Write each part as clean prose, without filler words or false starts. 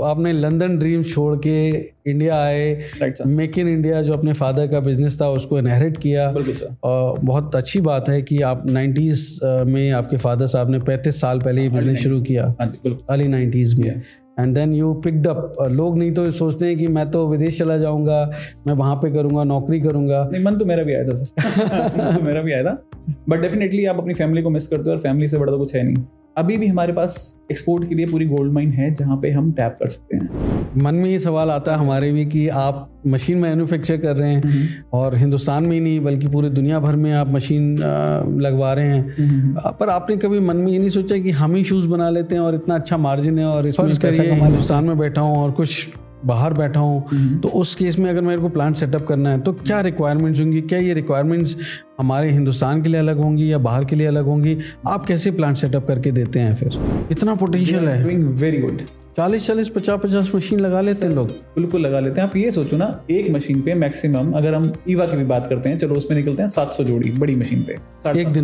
आपने London dream छोड़ के इंडिया आए, right sir. Make in India जो अपने फादर का बिजनेस था उसको इनहेरिट किया। बिल्कुल सर। और बहुत अच्छी बात है कि आप 90s में आपके फादर साहब ने 35 साल पहले ये बिजनेस शुरू किया, हाँ जी बिल्कुल, अर्ली 90s में, and then you picked up. लोग नहीं तो सोचते हैं कि मैं तो विदेश चला जाऊंगा, मैं वहाँ पे करूंगा, नौकरी करूंगा। नहीं, मन तो मेरा भी आया था सर। तो मेरा भी आया था, बट डेफिनेटली आप अपनी फैमिली को मिस करते हो और फैमिली से बड़ा तो कुछ है नहीं। अभी भी हमारे पास एक्सपोर्ट के लिए पूरी गोल्ड माइन है जहाँ पे हम टैप कर सकते हैं। मन में ये सवाल आता है हमारे भी कि आप मशीन मैन्युफैक्चर कर रहे हैं और हिंदुस्तान में ही नहीं बल्कि पूरी दुनिया भर में आप मशीन लगवा रहे हैं, पर आपने कभी मन में ये नहीं सोचा कि हम ही शूज़ बना लेते हैं और इतना अच्छा मार्जिन है और इसमें करिए हिंदुस्तान में बैठा हूँ और कुछ बाहर बैठा हूँ, तो उस केस में अगर मेरे को प्लांट सेटअप करना है तो क्या रिक्वायरमेंट्स होंगी? क्या ये रिक्वायरमेंट्स हमारे हिंदुस्तान के लिए अलग होंगी या बाहर के लिए अलग होंगी? आप कैसे प्लांट सेटअप करके देते हैं? फिर इतना पोटेंशियल है, डूइंग वेरी गुड। 40-40, 50-50 मशीन लगा लेते हैं लोग। बिल्कुल लगा लेते हैं। आप ये सोचो ना, एक मशीन पे मैक्सिमम, अगर हम ईवा की भी बात करते हैं, चलो उसमें निकलते हैं 700 जोड़ी बड़ी मशीन पे एक दिन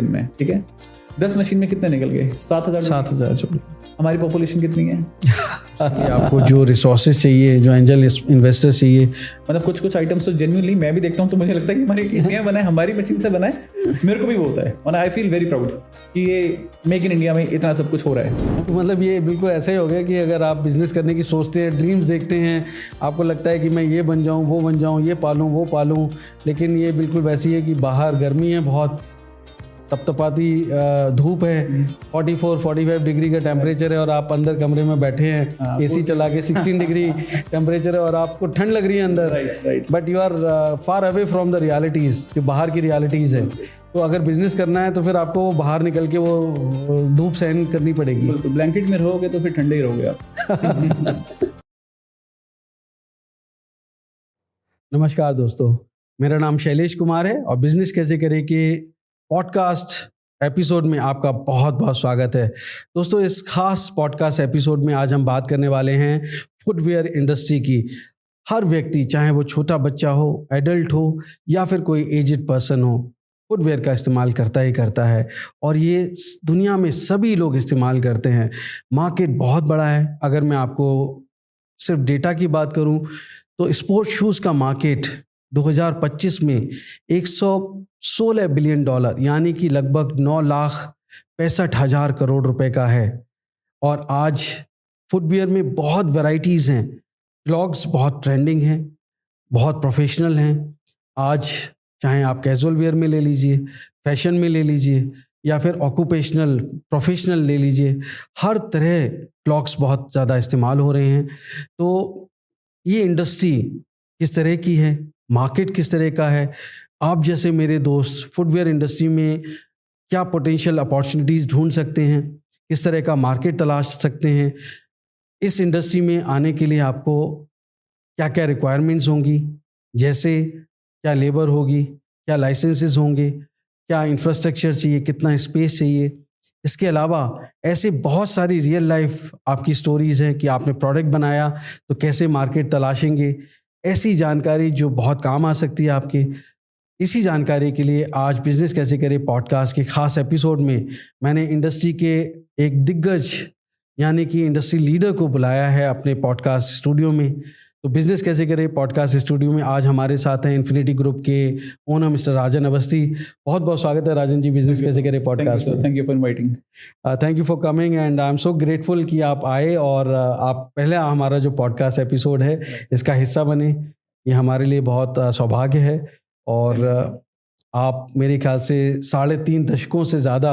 में। ठीक है, 10 मशीन में कितने निकल गए? 7,000 जोड़ी। हमारी पॉपुलेशन कितनी है? आपको जो रिसोर्सेज चाहिए, जो एंजल इन्वेस्टर्स चाहिए, मतलब कुछ आइटम्स तो जेन्युइनली मैं भी देखता हूँ तो मुझे लगता है कि हमारे इंडिया बनाए, हमारी मशीन से बनाए। मेरे को भी वो होता है और आई फील वेरी प्राउड कि ये मेक इन इंडिया में इतना सब कुछ हो रहा है। मतलब ये बिल्कुल ऐसा ही हो गया कि अगर आप बिजनेस करने की सोचते हैं, ड्रीम्स देखते हैं, आपको लगता है कि मैं ये बन जाऊँ, वो बन जाऊँ, ये पालूँ, वो पालूँ, लेकिन ये बिल्कुल वैसी है कि बाहर गर्मी है, बहुत तपतपाती धूप है, 44-45 डिग्री का टेम्परेचर है और आप अंदर कमरे में बैठे हैं, एसी चला के 16 डिग्री टेम्परेचर है और आपको ठंड लग रही है अंदर, but you are far away from the realities, जो बाहर की रियलिटीज़ है। तो अगर बिजनेस करना है तो फिर आपको बाहर निकल के वो धूप सहन करनी पड़ेगी। बिल्कुल, ब्लैंकेट में रहोगे तो फिर ठंडे ही रहोगे आप। नमस्कार दोस्तों, मेरा नाम शैलेश कुमार है और बिजनेस कैसे करें के पॉडकास्ट एपिसोड में आपका बहुत बहुत स्वागत है। दोस्तों, इस खास पॉडकास्ट एपिसोड में आज हम बात करने वाले हैं फुटवेयर इंडस्ट्री की। हर व्यक्ति, चाहे वो छोटा बच्चा हो, एडल्ट हो या फिर कोई एजड पर्सन हो, फुटवेयर का इस्तेमाल करता ही करता है और ये दुनिया में सभी लोग इस्तेमाल करते हैं। मार्केट बहुत बड़ा है। अगर मैं आपको सिर्फ डेटा की बात करूं तो स्पोर्ट शूज़ का मार्केट 2025 में 116 बिलियन डॉलर यानी कि लगभग 9,65,000 करोड़ रुपए का है। और आज फुटवियर में बहुत वैरायटीज़ हैं। क्लॉग्स बहुत ट्रेंडिंग हैं, बहुत प्रोफेशनल हैं। आज चाहे आप कैजुअल वेयर में ले लीजिए, फैशन में ले लीजिए या फिर ऑक्यूपेशनल प्रोफेशनल ले लीजिए, हर तरह क्लॉग्स बहुत ज़्यादा इस्तेमाल हो रहे हैं। तो ये इंडस्ट्री किस तरह की है, मार्केट किस तरह का है, आप जैसे मेरे दोस्त फुटवेयर इंडस्ट्री में क्या पोटेंशियल अपॉर्चुनिटीज़ ढूंढ सकते हैं, किस तरह का मार्केट तलाश सकते हैं, इस इंडस्ट्री में आने के लिए आपको क्या क्या रिक्वायरमेंट्स होंगी, जैसे क्या लेबर होगी, क्या लाइसेंसेस होंगे, क्या इंफ्रास्ट्रक्चर चाहिए, कितना स्पेस चाहिए। इसके अलावा ऐसे बहुत सारी रियल लाइफ आपकी स्टोरीज़ हैं कि आपने प्रोडक्ट बनाया तो कैसे मार्केट तलाशेंगे, ऐसी जानकारी जो बहुत काम आ सकती है आपके। इसी जानकारी के लिए आज बिजनेस कैसे करें पॉडकास्ट के खास एपिसोड में मैंने इंडस्ट्री के एक दिग्गज यानी कि इंडस्ट्री लीडर को बुलाया है अपने पॉडकास्ट स्टूडियो में। तो बिजनेस कैसे करें पॉडकास्ट स्टूडियो में आज हमारे साथ हैं इन्फिनिटी ग्रुप के ओनर मिस्टर राजन अवस्थी। बहुत बहुत स्वागत है राजन जी बिजनेस कैसे करें पॉडकास्ट में। Thank you for inviting. Thank you for coming and I am so grateful कि आप आए और आप पहले हमारा जो पॉडकास्ट एपिसोड है इसका हिस्सा बने। ये हमारे लिए बहुत सौभाग्य है और आप मेरे ख्याल से 3.5 दशकों से ज़्यादा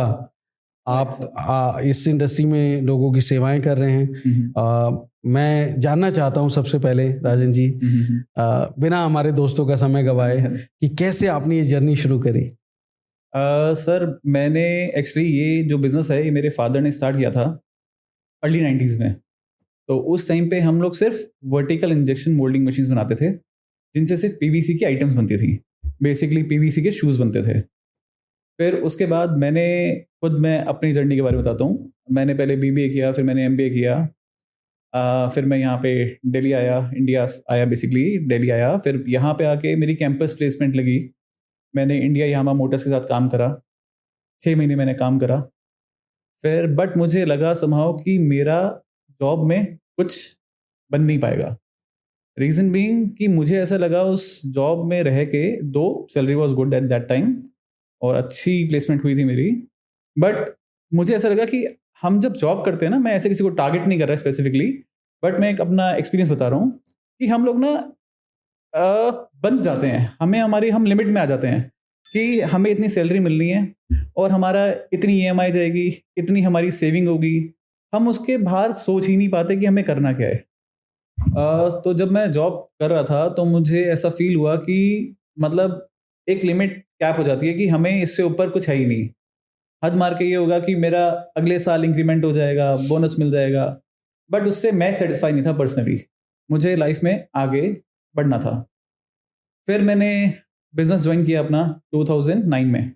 आप इस इंडस्ट्री में लोगों की सेवाएं कर रहे हैं। मैं जानना चाहता हूं सबसे पहले राजन जी, बिना हमारे दोस्तों का समय गवाए, कि कैसे आपने ये जर्नी शुरू करी। सर, मैंने एक्चुअली ये जो बिज़नेस है ये मेरे फादर ने स्टार्ट किया था अर्ली 90s में। तो उस टाइम पे हम लोग सिर्फ वर्टिकल इंजेक्शन मोल्डिंग मशीन्स बनाते थे जिनसे सिर्फ पीवीसी की आइटम्स बनती थी। बेसिकली पीवीसी के शूज़ बनते थे। फिर उसके बाद मैं अपनी जर्नी के बारे में बताता हूँ। मैंने पहले बीबीए किया, फिर मैंने एमबीए किया, फिर मैं यहाँ पे दिल्ली आया, इंडिया आया, बेसिकली दिल्ली आया। फिर यहाँ पे आके मेरी कैंपस प्लेसमेंट लगी। मैंने इंडिया यामाहा मोटर्स के साथ काम करा, 6 महीने मैंने काम करा। फिर बट मुझे लगा समहाउ कि मेरा जॉब में कुछ बन नहीं पाएगा। रीज़न बीइंग कि मुझे ऐसा लगा उस जॉब में रह के, दो salary was good at that time और अच्छी प्लेसमेंट हुई थी मेरी, बट मुझे ऐसा लगा कि हम जब जॉब करते हैं ना, मैं ऐसे किसी को टारगेट नहीं कर रहा स्पेसिफिकली, बट मैं एक अपना एक्सपीरियंस बता रहा हूँ कि हम लोग ना बन जाते हैं, हम लिमिट में आ जाते हैं कि हमें इतनी सैलरी मिलनी है और हमारा इतनी ईएमआई जाएगी, इतनी हमारी सेविंग होगी, हम उसके बाहर सोच ही नहीं पाते कि हमें करना क्या है। तो जब मैं जॉब कर रहा था तो मुझे ऐसा फील हुआ कि मतलब एक लिमिट कैप हो जाती है कि हमें इससे ऊपर कुछ है ही नहीं। हद मार के ये होगा कि मेरा अगले साल इंक्रीमेंट हो जाएगा, बोनस मिल जाएगा, बट उससे मैं सेटिस्फाई नहीं था पर्सनली। मुझे लाइफ में आगे बढ़ना था। फिर मैंने बिजनेस ज्वाइन किया अपना 2009 में।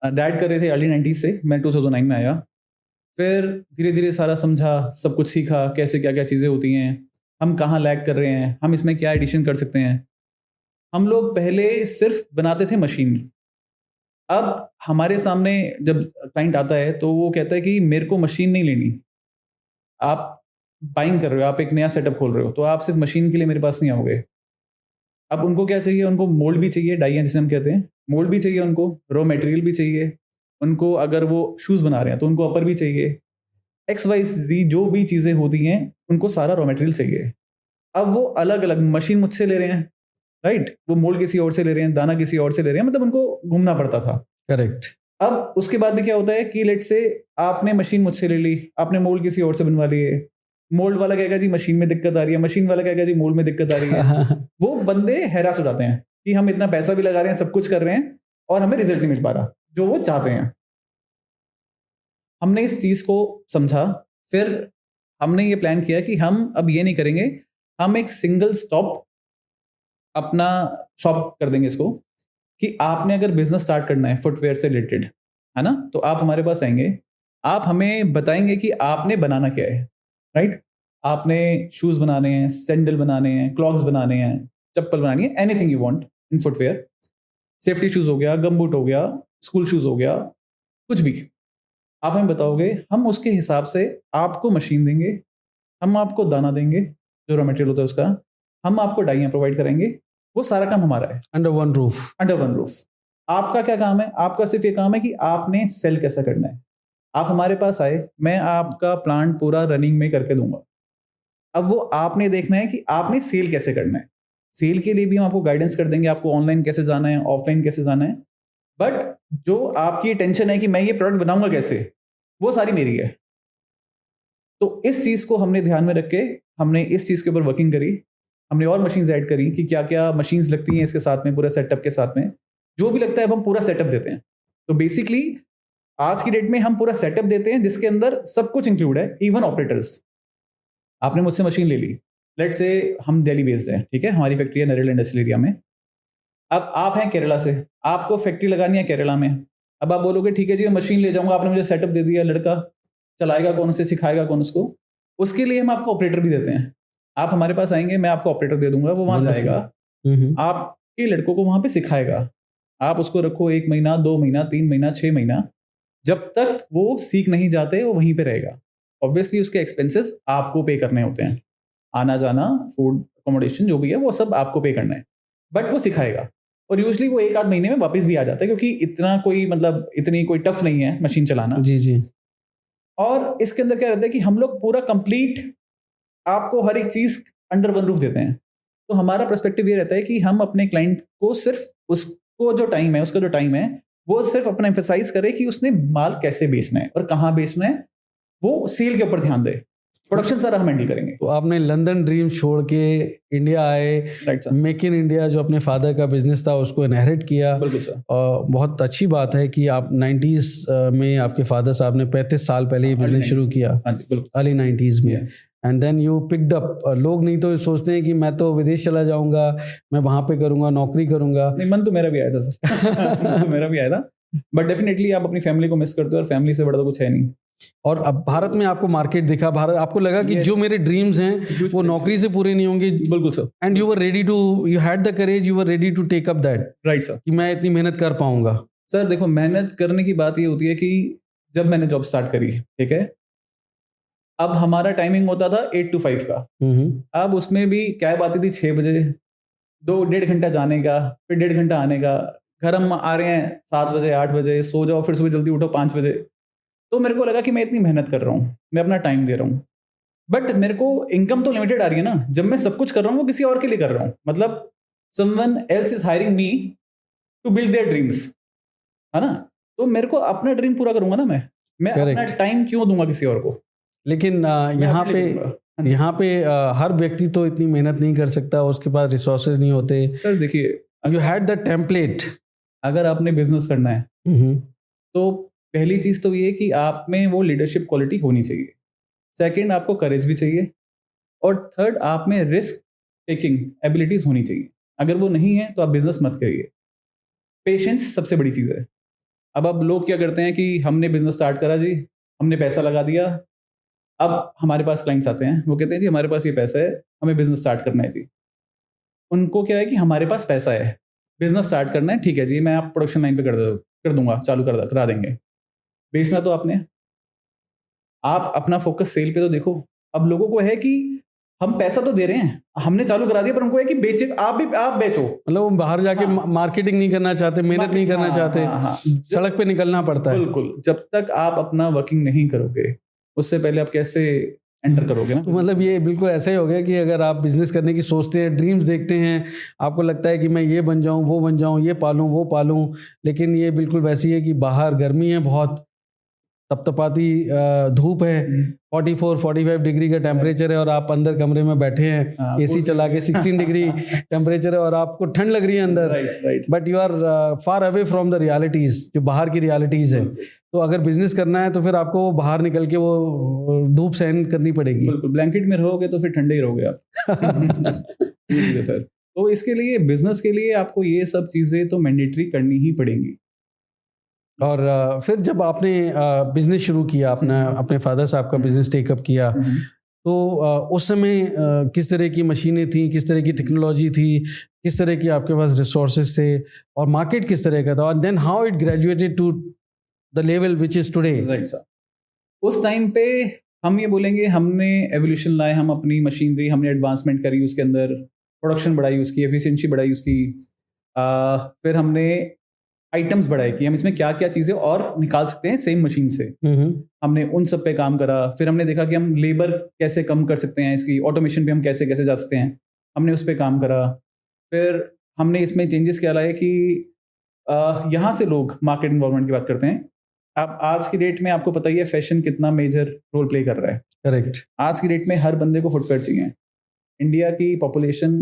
डैड कर रहे थे अर्ली 90s से, मैं 2009 में आया। फिर धीरे धीरे सारा समझा, सब कुछ सीखा, कैसे क्या क्या चीज़ें होती हैं, हम कहाँ लैग कर रहे हैं, हम इसमें क्या एडिशन कर सकते हैं। हम लोग पहले सिर्फ बनाते थे मशीन। अब हमारे सामने जब क्लाइंट आता है तो वो कहता है कि मेरे को मशीन नहीं लेनी, आप बाइंग कर रहे हो, आप एक नया सेटअप खोल रहे हो, तो आप सिर्फ मशीन के लिए मेरे पास नहीं आओगे। अब उनको क्या चाहिए, उनको मोल्ड भी चाहिए, डाइयाँ जिसे हम कहते हैं, मोल्ड भी चाहिए उनको, रॉ मटेरियल भी चाहिए उनको, अगर वो शूज़ बना रहे हैं तो उनको अपर भी चाहिए, एक्स वाई जी जो भी चीज़ें होती हैं उनको सारा रॉ मटेरियल चाहिए। अब वो अलग अलग मशीन मुझसे ले रहे हैं, राइट, वो मोल्ड किसी और से ले रहे हैं, दाना किसी और से ले रहे हैं, मतलब उनको घूमना पड़ता था। करेक्ट। अब उसके बाद भी क्या होता है कि लेट से आपने मशीन मुझसे ले ली, आपने मोल्ड किसी और से बनवा लिए, मोल्ड वाला कहेगा जी मशीन में दिक्कत आ रही है, मशीन वाला कहेगा जी मोल्ड में दिक्कत आ रही है। वो बंदे हैरास हो जाते हैं कि हम इतना पैसा भी लगा रहे हैं, सब कुछ कर रहे हैं और हमें रिजल्ट नहीं मिल पा रहा जो वो चाहते हैं। हमने इस चीज को समझा, फिर हमने ये प्लान किया कि हम अब ये नहीं करेंगे, हम एक सिंगल स्टॉप अपना शॉप कर देंगे इसको, कि आपने अगर बिजनेस स्टार्ट करना है फुटवेयर से रिलेटेड, है ना, तो आप हमारे पास आएंगे, आप हमें बताएंगे कि आपने बनाना क्या है, राइट। आपने शूज बनाने हैं, सैंडल बनाने हैं, क्लॉक्स बनाने हैं, चप्पल बनानी है, anything you want in footwear, safety shoes हो गया, गमबूट हो गया, स्कूल शूज हो गया, कुछ भी आप हमें बताओगे, हम उसके हिसाब से आपको मशीन देंगे, हम आपको दाना देंगे जो रॉ मटेरियल होता है उसका, हम आपको डाइयाँ प्रोवाइड करेंगे, वो सारा काम हमारा है। Under one roof. Under one roof. आपका क्या काम है, आपका सिर्फ ये काम है कि आपने सेल कैसा करना है। आप हमारे पास आए, मैं आपका प्लांट पूरा रनिंग में करके दूंगा। अब वो आपने देखना है कि आपने सेल कैसे करना है। सेल के लिए भी हम आपको गाइडेंस कर देंगे, आपको ऑनलाइन कैसे जाना है, ऑफलाइन कैसे जाना है, बट जो आपकी टेंशन है कि मैं ये प्रोडक्ट बनाऊंगा कैसे, वो सारी मेरी है। तो इस चीज को हमने ध्यान में रख के हमने इस चीज के ऊपर वर्किंग करी। हमने और मशीन्स ऐड करी कि क्या क्या मशीन्स लगती हैं इसके साथ में, पूरा सेटअप के साथ में जो भी लगता है अब हम पूरा सेटअप देते हैं। तो बेसिकली आज की डेट में हम पूरा सेटअप देते हैं जिसके अंदर सब कुछ इंक्लूड है, इवन ऑपरेटर्स। आपने मुझसे मशीन ले ली, लेट से हम दिल्ली बेस्ड हैं, ठीक है, हमारी फैक्ट्री है नरेला इंडस्ट्रियल एरिया में। अब आप हैं केरला से, आपको फैक्ट्री लगानी है केरला में। अब आप बोलोगे ठीक है जी मैं मशीन ले जाऊंगा, आपने मुझे सेटअप दे दिया, लड़का चलाएगा कौन, उसे सिखाएगा कौन उसको, उसके लिए हम आपको ऑपरेटर भी देते हैं। आप हमारे पास आएंगे, मैं आपको ऑपरेटर दे दूंगा, वो वहां जाएगा, आपके लड़कों को वहां पे सिखाएगा। आप उसको रखो 1 महीना, 2 महीना, 3 महीना, 6 महीना, जब तक वो सीख नहीं जाते वो वहीं पे रहेगा। ऑब्वियसली उसके एक्सपेंसेस आपको पे करने होते हैं, आना जाना, फूड, अकोमोडेशन जो भी है वो सब आपको पे करना है, बट वो सिखाएगा। और यूजली वो 1 आध महीने में वापस भी आ जाता है, क्योंकि इतना कोई मतलब इतनी कोई टफ नहीं है मशीन चलाना। जी जी। और इसके अंदर क्या रहता है कि हम लोग पूरा कंप्लीट आपको हर एक चीज अंडर वन रूफ देते हैं। तो हमारा पर्सपेक्टिव ये रहता है कि हम अपने क्लाइंट को सिर्फ उसको जो टाइम है, उसका जो टाइम है वो सिर्फ अपना एम्फेसाइज करे कि उसने माल कैसे बेचना है और कहाँ बेचना है, वो सेल के ऊपर ध्यान दे। प्रोडक्शन सारा हम हैंडल करेंगे। तो आपने लंदन ड्रीम छोड़ के इंडिया आए, right sir. Make in India जो अपने फादर का बिजनेस था उसको इनहेरिट किया। बिल्कुल सर। और बहुत अच्छी बात है कि आप 90s में आपके फादर साहब ने 35 साल पहले ये बिजनेस शुरू किया, अर्ली 90s में, and then you picked up. लोग नहीं तो सोचते हैं कि मैं तो विदेश चला जाऊंगा, मैं वहां पे करूंगा, नौकरी करूंगा। नहीं, मन तो मेरा भी आया था सर। तो मेरा भी आया था, बट डेफिनेटली आप अपनी फैमिली को मिस करते हो और फैमिली से बड़ा तो कुछ है नहीं। और अब भारत में आपको मार्केट दिखा, भारत आपको लगा कि जो मेरे ड्रीम्स हैं वो नौकरी से पूरे नहीं होंगे। बिल्कुल sir. And you were ready to, you had the courage, you were ready to take up that. Right sir. कि मैं इतनी मेहनत कर पाऊंगा। सर देखो, मेहनत करने की बात ये होती है कि जब मैंने जॉब स्टार्ट करी, ठीक है, अब हमारा टाइमिंग होता था 8 to 5 का। अब उसमें भी कैब आती थी 6 बजे, 2-1.5 घंटा जाने का, फिर 1.5 घंटा आने का। घर हम आ रहे हैं 7 बजे 8 बजे, सो जाओ फिर सुबह जल्दी उठो 5 बजे। तो मेरे को लगा कि मैं इतनी मेहनत कर रहा हूँ, मैं अपना टाइम दे रहा हूँ, बट मेरे को इनकम तो लिमिटेड आ रही है ना। जब मैं सब कुछ कर रहा हूँ वो किसी और के लिए कर रहा हूँ, मतलब someone else is hiring me to build their dreams, है ना। तो मेरे को अपना ड्रीम पूरा करूंगा ना मैं अपना Correct. टाइम क्यों दूंगा किसी और को। लेकिन यहाँ अपने पे लिए करूंगा। हाँ जी। यहाँ पे हर व्यक्ति तो इतनी मेहनत नहीं कर सकता, उसके पास रिसोर्सेज नहीं होते। सर देखिए, यू हैड द टेम्पलेट। अगर आपने बिजनेस करना है तो पहली चीज तो ये कि आप में वो लीडरशिप क्वालिटी होनी चाहिए। सेकंड, आपको करेज भी चाहिए। और थर्ड, आप में रिस्क टेकिंग एबिलिटीज होनी चाहिए। अगर वो नहीं है तो आप बिजनेस मत करिए। पेशेंस सबसे बड़ी चीज है। अब लोग क्या करते हैं कि हमने बिजनेस स्टार्ट करा जी, हमने पैसा लगा दिया, अब हमारे पास क्लाइंट्स आते हैं, वो कहते हैं जी हमारे पास ये पैसा है, हमें बिजनेस स्टार्ट करना है जी। उनको क्या है कि हमारे पास पैसा है, बिजनेस स्टार्ट करना है, ठीक है जी मैं आप प्रोडक्शन लाइन पे कर दूंगा, चालू करा देंगे। बेचना तो आपने, आप अपना फोकस सेल पे तो देखो। अब लोगों को है कि हम पैसा तो दे रहे हैं, हमने चालू करा दिया, पर उनको है कि बेचे, आप बेचो। मतलब वो बाहर जाके हाँ। मार्केटिंग नहीं करना चाहते, मेहनत नहीं करना चाहते, हाँ। सड़क पे निकलना पड़ता है। बिल्कुल, जब तक आप अपना वर्किंग नहीं करोगे उससे पहले आप कैसे एंटर करोगे ना। तो मतलब ये बिल्कुल ऐसा ही हो गया कि अगर आप बिजनेस करने की सोचते हैं, ड्रीम्स देखते हैं, आपको लगता है कि मैं ये बन जाऊं, वो बन जाऊं, ये पालूं, वो पालूं, लेकिन ये बिल्कुल वैसी है कि बाहर गर्मी है, बहुत तपतपाती धूप है, 44-45 डिग्री का टेम्परेचर है और आप अंदर कमरे में बैठे हैं, एसी चला के 16 डिग्री टेम्परेचर है और आपको ठंड लग रही है अंदर। Right. But you are far away from the realities, जो बाहर की रियलिटीज है। तो अगर बिजनेस करना है तो फिर आपको वो बाहर निकल के वो धूप सहन करनी पड़ेगी। बिल्कुल, ब्लैंकेट में रहोगे तो फिर ठंडे ही रहोगे आप। ये चीज़ है सर। तो इसके लिए, बिजनेस के लिए आपको ये सब चीजें तो मैंडेटरी करनी ही पड़ेंगी। और फिर जब आपने बिजनेस शुरू किया, अपना अपने फादर साहब का बिजनेस टेकअप किया, तो उस समय किस तरह की मशीनें थी, किस तरह की टेक्नोलॉजी थी, किस तरह की आपके पास रिसोर्सेज थे, और मार्केट किस तरह का था, और then how it graduated to the level which is today. Right sir. उस टाइम पे हम ये बोलेंगे हमने एवोल्यूशन लाए, हम अपनी मशीनरी, हमने एडवांसमेंट करी, उसके अंदर प्रोडक्शन बढ़ाई, उसकी एफिशिएंसी बढ़ाई उसकी, फिर हमने आइटम्स बढ़ाए कि हम इसमें क्या क्या चीज़ें और निकाल सकते हैं सेम मशीन से। हमने उन सब पे काम करा। फिर हमने देखा कि हम लेबर कैसे कम कर सकते हैं, इसकी ऑटोमेशन पे हम कैसे कैसे जा सकते हैं, हमने उस पर काम करा। फिर हमने इसमें चेंजेस क्या लाए कि यहाँ से लोग मार्केट इन्वॉल्वमेंट की बात करते हैं। अब आज की डेट में आपको पता ही है फैशन कितना मेजर रोल प्ले कर रहा है। करेक्ट। आज की डेट में हर बंदे को फुटवेयर चाहिए। इंडिया की पॉपुलेशन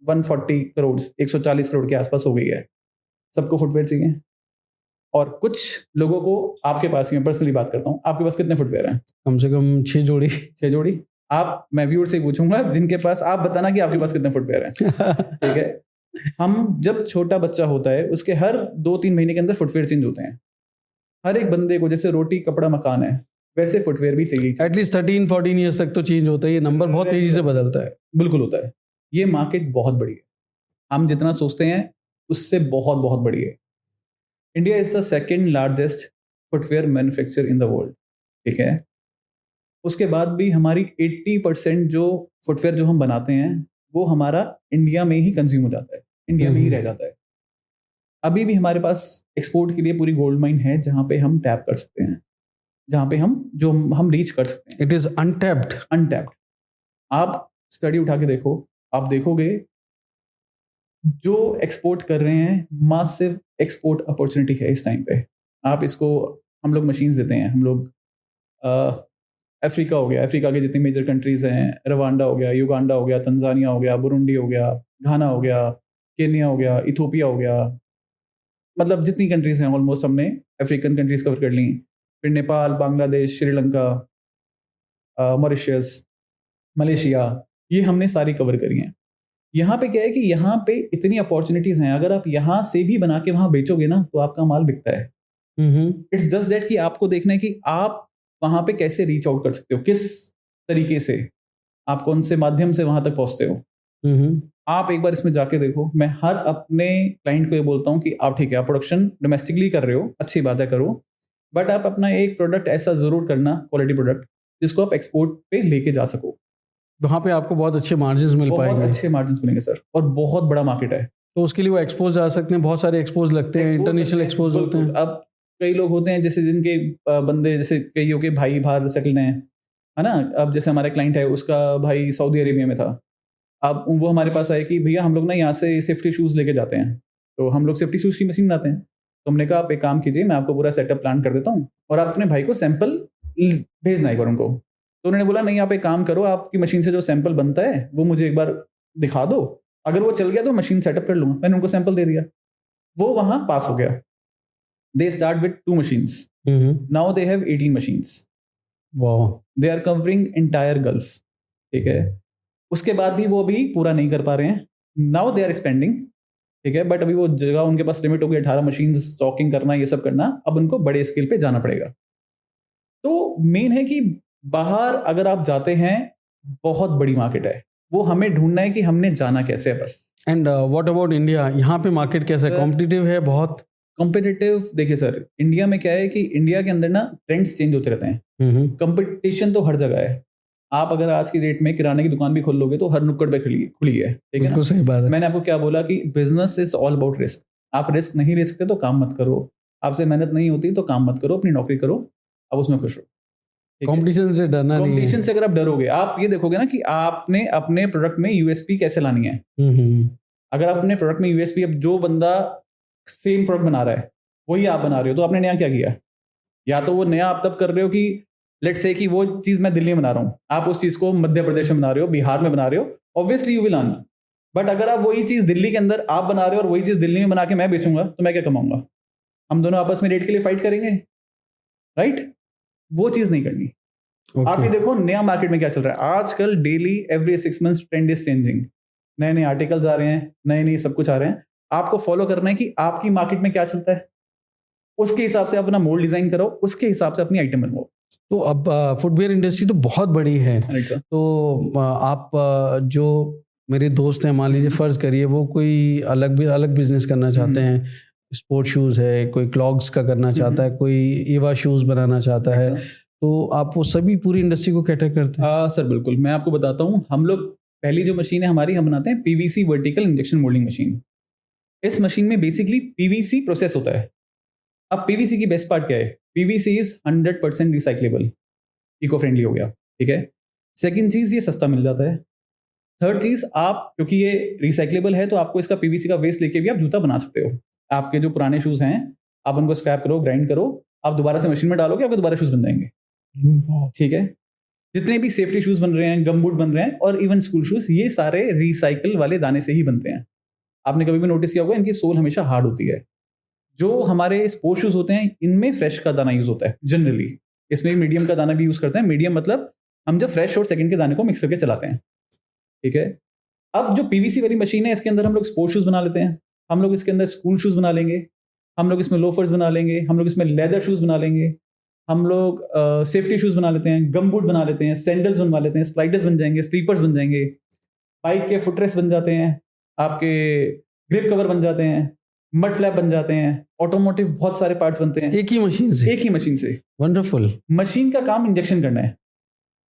140 करोड़ 140 करोड़ के आसपास हो गई है, सबको फुटवेयर चाहिए। और कुछ लोगों को, आपके पास ही मैं पर्सनली बात करता हूँ, आपके पास कितने फुटवेयर हैं? कम से कम 6 जोड़ी। 6 जोड़ी। मैं व्यूअर से पूछूंगा जिनके पास, आप बताना कि आपके पास कितने फुटवेयर हैं। ठीक है। हम जब छोटा बच्चा होता है उसके हर 2-3 महीने के अंदर फुटवेयर चेंज होते हैं। हर एक बंदे को जैसे रोटी कपड़ा मकान है वैसे फुटवेयर भी चाहिए। एटलीस्ट 13-14 ईयर्स तक तो चेंज होता है, ये नंबर बहुत तेजी से बदलता है। बिल्कुल होता है। ये मार्केट बहुत बड़ी है, हम जितना सोचते हैं उससे बहुत बहुत बड़ी है। India is the second largest footwear manufacture in the world. ठीक है। उसके बाद भी हमारी 80% जो फुटवेयर जो हम बनाते हैं वो हमारा इंडिया में ही कंज्यूम हो जाता है, इंडिया में ही रह जाता है। अभी भी हमारे पास एक्सपोर्ट के लिए पूरी गोल्ड माइन है जहां पे हम टैप कर सकते हैं, जहां पे हम रीच कर सकते हैं। It is untapped. आप स्टडी उठा के देखो, आप देखोगे जो एक्सपोर्ट कर रहे हैं, मासिव एक्सपोर्ट अपॉर्चुनिटी है इस टाइम पे। आप इसको, हम लोग मशीन्स देते हैं, हम लोग अफ्रीका हो गया, अफ्रीका के जितनी मेजर कंट्रीज हैं, रवांडा हो गया, युगांडा हो गया, तंजानिया हो गया, बुरुंडी हो गया, घाना हो गया, केन्या हो गया, इथोपिया हो गया, मतलब जितनी कंट्रीज हैं ऑलमोस्ट हमने अफ्रीकन कंट्रीज कवर कर ली। फिर नेपाल, बांग्लादेश, श्रीलंका, मॉरिशस, मलेशिया, ये हमने सारी कवर करी हैं। यहाँ पे क्या है कि यहाँ पे इतनी अपॉर्चुनिटीज हैं, अगर आप यहाँ से भी बना के वहां बेचोगे ना तो आपका माल बिकता है। इट्स जस्ट दैट कि आपको देखना है कि आप वहां पे कैसे रीच आउट कर सकते हो, किस तरीके से, आप कौन से माध्यम से वहां तक पहुंचते हो। आप एक बार इसमें जाके देखो। मैं हर अपने क्लाइंट को ये बोलता हूँ कि आप ठीक है, आप प्रोडक्शन डोमेस्टिकली कर रहे हो, अच्छी बात है, करो, बट आप अपना एक प्रोडक्ट ऐसा जरूर करना, क्वालिटी प्रोडक्ट, जिसको आप एक्सपोर्ट पे लेके जा सको। वहाँ पे आपको बहुत अच्छे मार्जिन मिल बहुत पाएंगे। अच्छे मार्जिन मिलेंगे सर, और बहुत बड़ा मार्केट है। तो उसके लिए वो एक्सपोज जा सकते हैं, बहुत सारे एक्सपोज लगते हैं, इंटरनेशनल एक्सपोज होते हैं। अब कई लोग होते हैं जैसे जिनके बंदे, जैसे कईयों के भाई बाहर सेटल हैं, है ना। अब जैसे हमारे क्लाइंट है, उसका भाई सऊदी अरेबिया में था। अब वो हमारे पास आए कि भैया हम लोग ना यहाँ से सेफ्टी शूज़ लेके जाते हैं, तो हम लोग सेफ्टी शूज़ की मशीन बनाते हैं। तो हमने कहा आप एक काम कीजिए, मैं आपको पूरा सेटअप प्लान कर देता हूँ और आप अपने भाई को सैंपल भेजना एक बार उनको। तो उन्होंने बोला नहीं, आप एक काम करो, आपकी मशीन से जो सैंपल बनता है वो मुझे एक बार दिखा दो, अगर वो चल गया तो मशीन सेटअप कर लूँगा। मैंने उनको सैंपल दे दिया, वो वहाँ पास हो गया। They start with 2 machines. Now they have 18 machines. वाह। They are covering entire Gulf, ठीक है। उसके बाद भी वो अभी पूरा नहीं कर पा रहे हैं। नाउ दे आर एक्सपेंडिंग, ठीक है, बट अभी वो जगह उनके पास लिमिट हो गई, 18 मशीन्स स्टॉकिंग करना, ये सब करना, अब उनको बड़े स्केल पे जाना पड़ेगा। तो मेन है कि बाहर अगर आप जाते हैं, बहुत बड़ी मार्केट है, वो हमें ढूंढना है कि हमने जाना कैसे है बस। And what about India? यहाँ पे मार्केट कैसा है? Sir, कॉम्पिटिटिव है बहुत? कॉम्पिटिटिव, देखिए सर, इंडिया में क्या है कि इंडिया के अंदर ना ट्रेंड्स चेंज होते रहते हैं। कंपटीशन तो हर जगह है। आप अगर आज की डेट में किराने की दुकान भी खोल लोगे तो हर नुक्कड़ पे खुली है, ठीक है ना। बिल्कुल सही बात है। मैंने आपको क्या बोला कि business is all about risk. आप रिस्क नहीं ले सकते तो काम मत करो, आपसे मेहनत नहीं होती तो काम मत करो, अपनी नौकरी करो, आप उसमें खुश हो। कंपटीशन से डरना नहीं है। कंपटीशन से अगर आप डरोगे, आप ये देखोगे ना कि आपने अपने प्रोडक्ट में यूएसपी कैसे लानी है। अगर आप अपने प्रोडक्ट में यूएसपी, अब जो बंदा सेम प्रोडक्ट बना रहा है वही आप बना रहे हो, तो आपने नया क्या किया? या तो वो नया आप तब कर रहे हो कि लेट्स से कि वो चीज मैं दिल्ली में बना रहा हूँ, आप उस चीज को मध्य प्रदेश में बना रहे हो, बिहार में बना रहे हो, obviously you will earn. But अगर आप वही चीज दिल्ली के अंदर आप बना रहे हो और वही चीज दिल्ली में बना के मैं बेचूंगा, तो मैं क्या कमाऊंगा? हम दोनों आपस में रेट के लिए फाइट करेंगे, राइट? वो चीज नहीं करनी। आप ये देखो नया मार्केट में क्या चल रहा है आजकल, daily every 6 months trend is changing, नए नए आर्टिकल्स आ रहे हैं, नए नए सब कुछ आ रहे हैं। आपको फॉलो करना है कि आपकी मार्केट में क्या चलता है, उसके हिसाब से अपना मोल्ड डिजाइन करो, उसके हिसाब से अपनी आइटम बनवाओ। तो अब फुटवेयर इंडस्ट्री तो बहुत बड़ी है। तो आप जो मेरे दोस्त हैं, मान लीजिए फर्ज करिए वो कोई अलग बिजनेस करना चाहते हैं, स्पोर्ट शूज है, कोई क्लॉग्स का करना चाहता है, कोई ईवा शूज बनाना चाहता है, तो आप वो सभी पूरी इंडस्ट्री को कैटर करते हैं? सर बिल्कुल, मैं आपको बताता हूँ। हम लोग पहली जो मशीन है हमारी, हम बनाते हैं PVC vertical injection moulding machine. इस मशीन में बेसिकली पीवीसी प्रोसेस होता है। अब पीवीसी की बेस्ट पार्ट क्या है? PVC is 100% recyclable, eco friendly हो गया, ठीक है। सेकंड चीज, ये सस्ता मिल जाता है। थर्ड चीज, आप क्योंकि ये रिसाइक्लेबल है तो आपको इसका पीवीसी का वेस्ट लेके भी आप जूता बना सकते हो। आपके जो पुराने शूज हैं आप उनको स्क्रैप करो, ग्राइंड करो, आप दोबारा से मशीन में डालोगे, आपके दोबारा शूज बन जाएंगे, ठीक है। जितने भी सेफ्टी शूज बन रहे हैं, गम बूट बन रहे हैं और इवन स्कूल शूज, ये सारे रिसाइकल वाले दाने से ही बनते हैं। आपने कभी भी नोटिस किया होगा इनकी सोल हमेशा हार्ड होती है। जो हमारे स्पोर्ट्स शूज होते हैं इनमें फ्रेश का दाना यूज होता है जनरली, इसमें मीडियम का दाना भी यूज करते हैं। मीडियम मतलब हम जब फ्रेश और सेकंड के दाने को मिक्स करके चलाते हैं, ठीक है। अब जो पीवीसी वाली मशीन है इसके अंदर हम लोग स्पोर्ट्स शूज बना लेते हैं, हम लोग इसके अंदर स्कूल शूज बना लेंगे, हम लोग इसमें लोफर्स बना लेंगे, हम लोग इसमें लेदर शूज बना लेंगे, हम लोग सेफ्टी शूज बना लेते हैं, गम बूट बना लेते हैं, सैंडल्स बनवा लेते हैं, स्लाइडर्स बन जाएंगे, स्लीपर्स बन जाएंगे, बाइक के फुटरेस्ट बन जाते हैं, आपके ग्रिप कवर बन जाते हैं, मड फ्लैप बन जाते हैं, ऑटोमोटिव बहुत सारे पार्ट्स बनते हैं एक ही मशीन से। एक ही मशीन से। वंडरफुल। मशीन का काम इंजेक्शन करना है।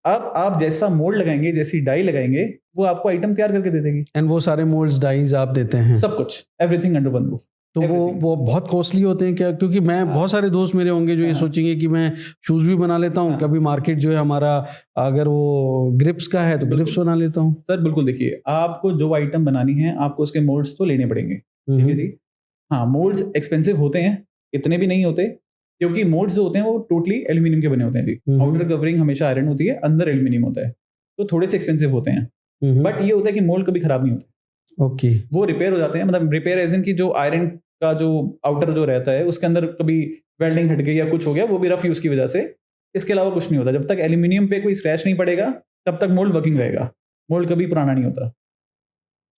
अब आप जैसा मोल्ड लगाएंगे, जैसी डाई लगाएंगे, वो आपको आइटम तैयार करके दे देगी। एंड वो सारे मोल्ड्स, डाइज आप देते हैं? सब कुछ, एवरीथिंग अंडर वन रूफ। तो वो बहुत कॉस्टली होते हैं क्या? क्योंकि मैं बहुत सारे दोस्त मेरे होंगे जो ये सोचेंगे कि मैं शूज भी बना लेता हूँ, कभी मार्केट जो है हमारा अगर वो ग्रिप्स का है तो ग्रिप्स बना लेता हूँ। सर बिल्कुल, देखिए आपको जो आइटम बनानी है आपको उसके मोल्ड्स तो लेने पड़ेंगे, ठीक है जी। हाँ, मोल्ड्स एक्सपेंसिव होते हैं, इतने भी नहीं होते, क्योंकि मोल्ड्स जो होते हैं वो टोटली एल्यूमिनियम के बने होते हैं जी। आउटर कवरिंग हमेशा आयरन होती है, अंदर एल्यूमिनियम होता है, तो थोड़े से एक्सपेंसिव होते हैं। बट ये होता है कि मोल्ड कभी खराब नहीं होते। ओके। वो रिपेयर हो जाते हैं, मतलब रिपेयर एज इन की जो आयरन का जो आउटर जो रहता है उसके अंदर कभी वेल्डिंग हट गई या कुछ हो गया, वो भी रफ यूज की वजह से। इसके अलावा कुछ नहीं होता। जब तक एल्यूमिनियम पे कोई स्क्रैच नहीं पड़ेगा तब तक मोल्ड वर्किंग रहेगा, मोल्ड कभी पुराना नहीं होता।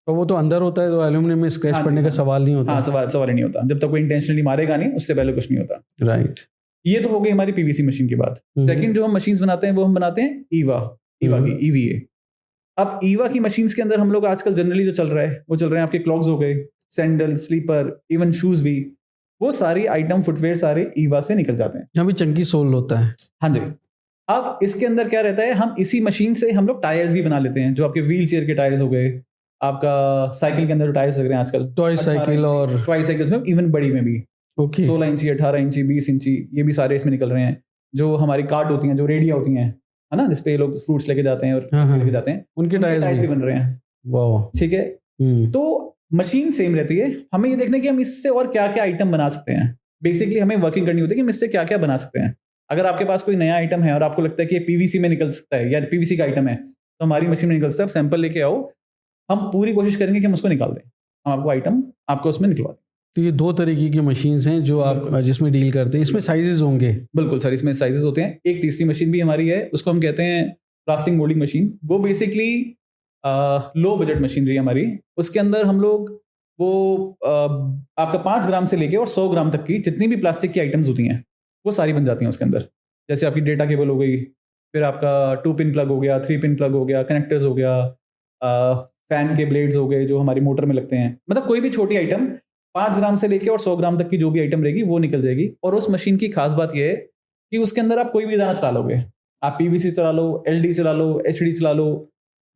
तो वो तो अंदर होता है, तो एल्यूमिनियम में स्क्रैच पड़ने का सवाल नहीं होता। हाँ, सवाल ही नहीं होता, जब तक कोई इंटेंशनली मारेगा नहीं, उससे पहले कुछ नहीं होता। राइट। ये तो हो गई हमारी पीवीसी मशीन की बात। सेकंड जो हम मशीन्स बनाते हैं वो हम बनाते हैं ईवा की, ईवीए। अब ईवा की मशीन्स के अंदर हम लोग आजकल जनरली जो चल रहा है वो चल रहे हैं आपके क्लॉग्स हो गए, सैंडल, स्लीपर, इवन शूज भी, वो सारी आइटम फुटवेयर सारे ईवा से निकल जाते हैं। यहाँ भी चंकी सोल होता है। हाँ जी, अब इसके अंदर क्या रहता है, हम इसी मशीन से हम लोग टायर्स भी बना लेते हैं, जो आपके व्हील चेयर के टायर्स हो गए, आपका साइकिल के अंदर जो टायर्स लग रहे हैं आजकल, टॉय साइकिल और टॉय साइकिल्स में, इवन बड़ी में भी ओके 16 इंची, 18 इंची, 20 इंची, ये भी सारे इसमें निकल रहे हैं। जो हमारी कार्ट होती हैं, जो रेडिया होती हैं, है ना, जिसपे लोग फ्रूट्स लेके जाते हैं और हाँ, लेके जाते हैं, उनके टायर्स भी बन रहे हैं। वाह। ठीक है, तो मशीन सेम रहती है, हमें ये देखना है कि हम इससे और क्या क्या आइटम बना सकते हैं। बेसिकली हमें वर्किंग करनी होती है कि हम इससे क्या क्या बना सकते हैं। अगर आपके पास कोई नया आइटम है और आपको लगता है कि ये पीवीसी में निकल सकता है या पीवीसी का आइटम है, तो हमारी मशीन में निकल सकता है। आप सैंपल लेके आओ, हम पूरी कोशिश करेंगे कि हम उसको निकाल दें, हम आपको आइटम आपको उसमें निकलवा दें। तो ये 2 तरीके की मशीन्स हैं जो आप जिसमें डील करते हैं। इसमें साइजेस होंगे? बिल्कुल सर, इसमें साइजेस होते हैं। एक तीसरी मशीन भी हमारी है, उसको हम कहते हैं प्लास्टिक मोल्डिंग मशीन। वो बेसिकली लो बजट मशीनरी हमारी। उसके अंदर हम लोग वो आपका 5 ग्राम से लेके और 100 ग्राम तक की जितनी भी प्लास्टिक की आइटम्स होती हैं वो सारी बन जाती हैं उसके अंदर। जैसे आपकी डेटा केबल हो गई, फिर आपका 2 पिन प्लग हो गया, 3 पिन प्लग हो गया, कनेक्टर्स हो गया, फैन के ब्लेड्स हो गए जो हमारी मोटर में लगते हैं। मतलब कोई भी छोटी आइटम 5 ग्राम से लेके और 100 ग्राम तक की जो भी आइटम रहेगी वो निकल जाएगी। और उस मशीन की खास बात यह है कि उसके अंदर आप कोई भी दाना चला लोगे। आप पीवीसी चला लो, एलडी चला लो, एचडी चला लो,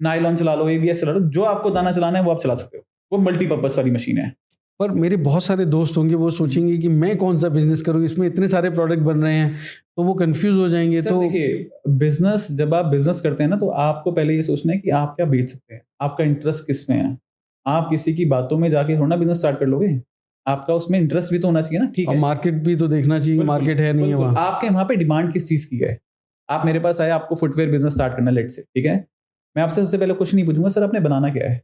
नायलॉन चला लो, एबीएस चला लो, जो आपको दाना चलाना है वो आप चला सकते हो। वो मल्टीपर्पज वाली मशीन है। पर मेरे बहुत सारे दोस्त होंगे, वो सोचेंगे कि मैं कौन सा बिजनेस करूँ, इसमें इतने सारे प्रोडक्ट बन रहे हैं, तो वो कंफ्यूज हो जाएंगे। सर तो देखिए, बिजनेस जब आप बिजनेस करते हैं ना, तो आपको पहले ये सोचना है कि आप क्या बेच सकते हैं, आपका इंटरेस्ट किस में है। आप किसी की बातों में जाके थोड़ा बिजनेस स्टार्ट कर लोगे, आपका उसमें इंटरेस्ट भी तो होना चाहिए ना। ठीक और है, मार्केट भी तो देखना चाहिए, मार्केट है नहीं है वहाँ। आपके वहाँ पे डिमांड किस चीज की है। आप मेरे पास आए, आपको फुटवेयर बिजनेस स्टार्ट करना, लेट से, ठीक है, मैं आपसे सबसे पहले क्वेश्चन नहीं पूछूंगा सर आपने बनाना क्या है।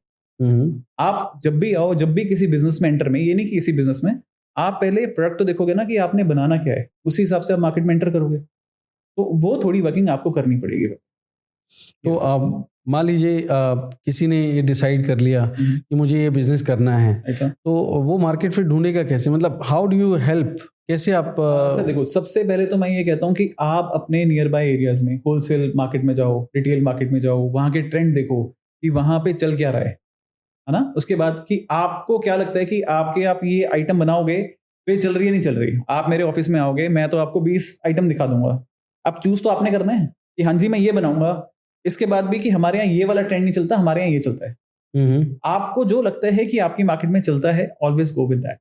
आप जब भी आओ, जब भी किसी बिजनेस में एंटर में, ये नहीं कि किसी बिजनेस में, आप पहले प्रोडक्ट तो देखोगे ना कि आपने बनाना क्या है, उसी हिसाब से आप मार्केट में एंटर करोगे। तो वो थोड़ी वर्किंग आपको करनी पड़ेगी। तो आप मान लीजिए किसी ने ये डिसाइड कर लिया कि मुझे ये बिजनेस करना है, अच्छा, तो वो मार्केट फिर ढूंढेगा कैसे? मतलब हाउ डू यू हेल्प, कैसे आप सर देखो, सबसे पहले तो मैं ये कहता हूँ कि आप अपने नियर बाय एरियाज में होलसेल मार्केट में जाओ, रिटेल मार्केट में जाओ, वहाँ के ट्रेंड देखो कि वहाँ पे चल क्या रहा है ना। उसके बाद कि आपको क्या लगता है कि आप ये आइटम बनाओगे तो ये चल रही है नहीं चल रही। आप मेरे ऑफिस में आओगे, मैं तो आपको 20 आइटम दिखा दूंगा। अब चूज तो आपने करना है कि हाँ जी मैं ये बनाऊंगा। इसके बाद भी कि हमारे यहाँ ये वाला ट्रेंड नहीं चलता, हमारे यहाँ ये चलता है। आपको जो लगता है कि आपकी मार्केट में चलता है, always go with that.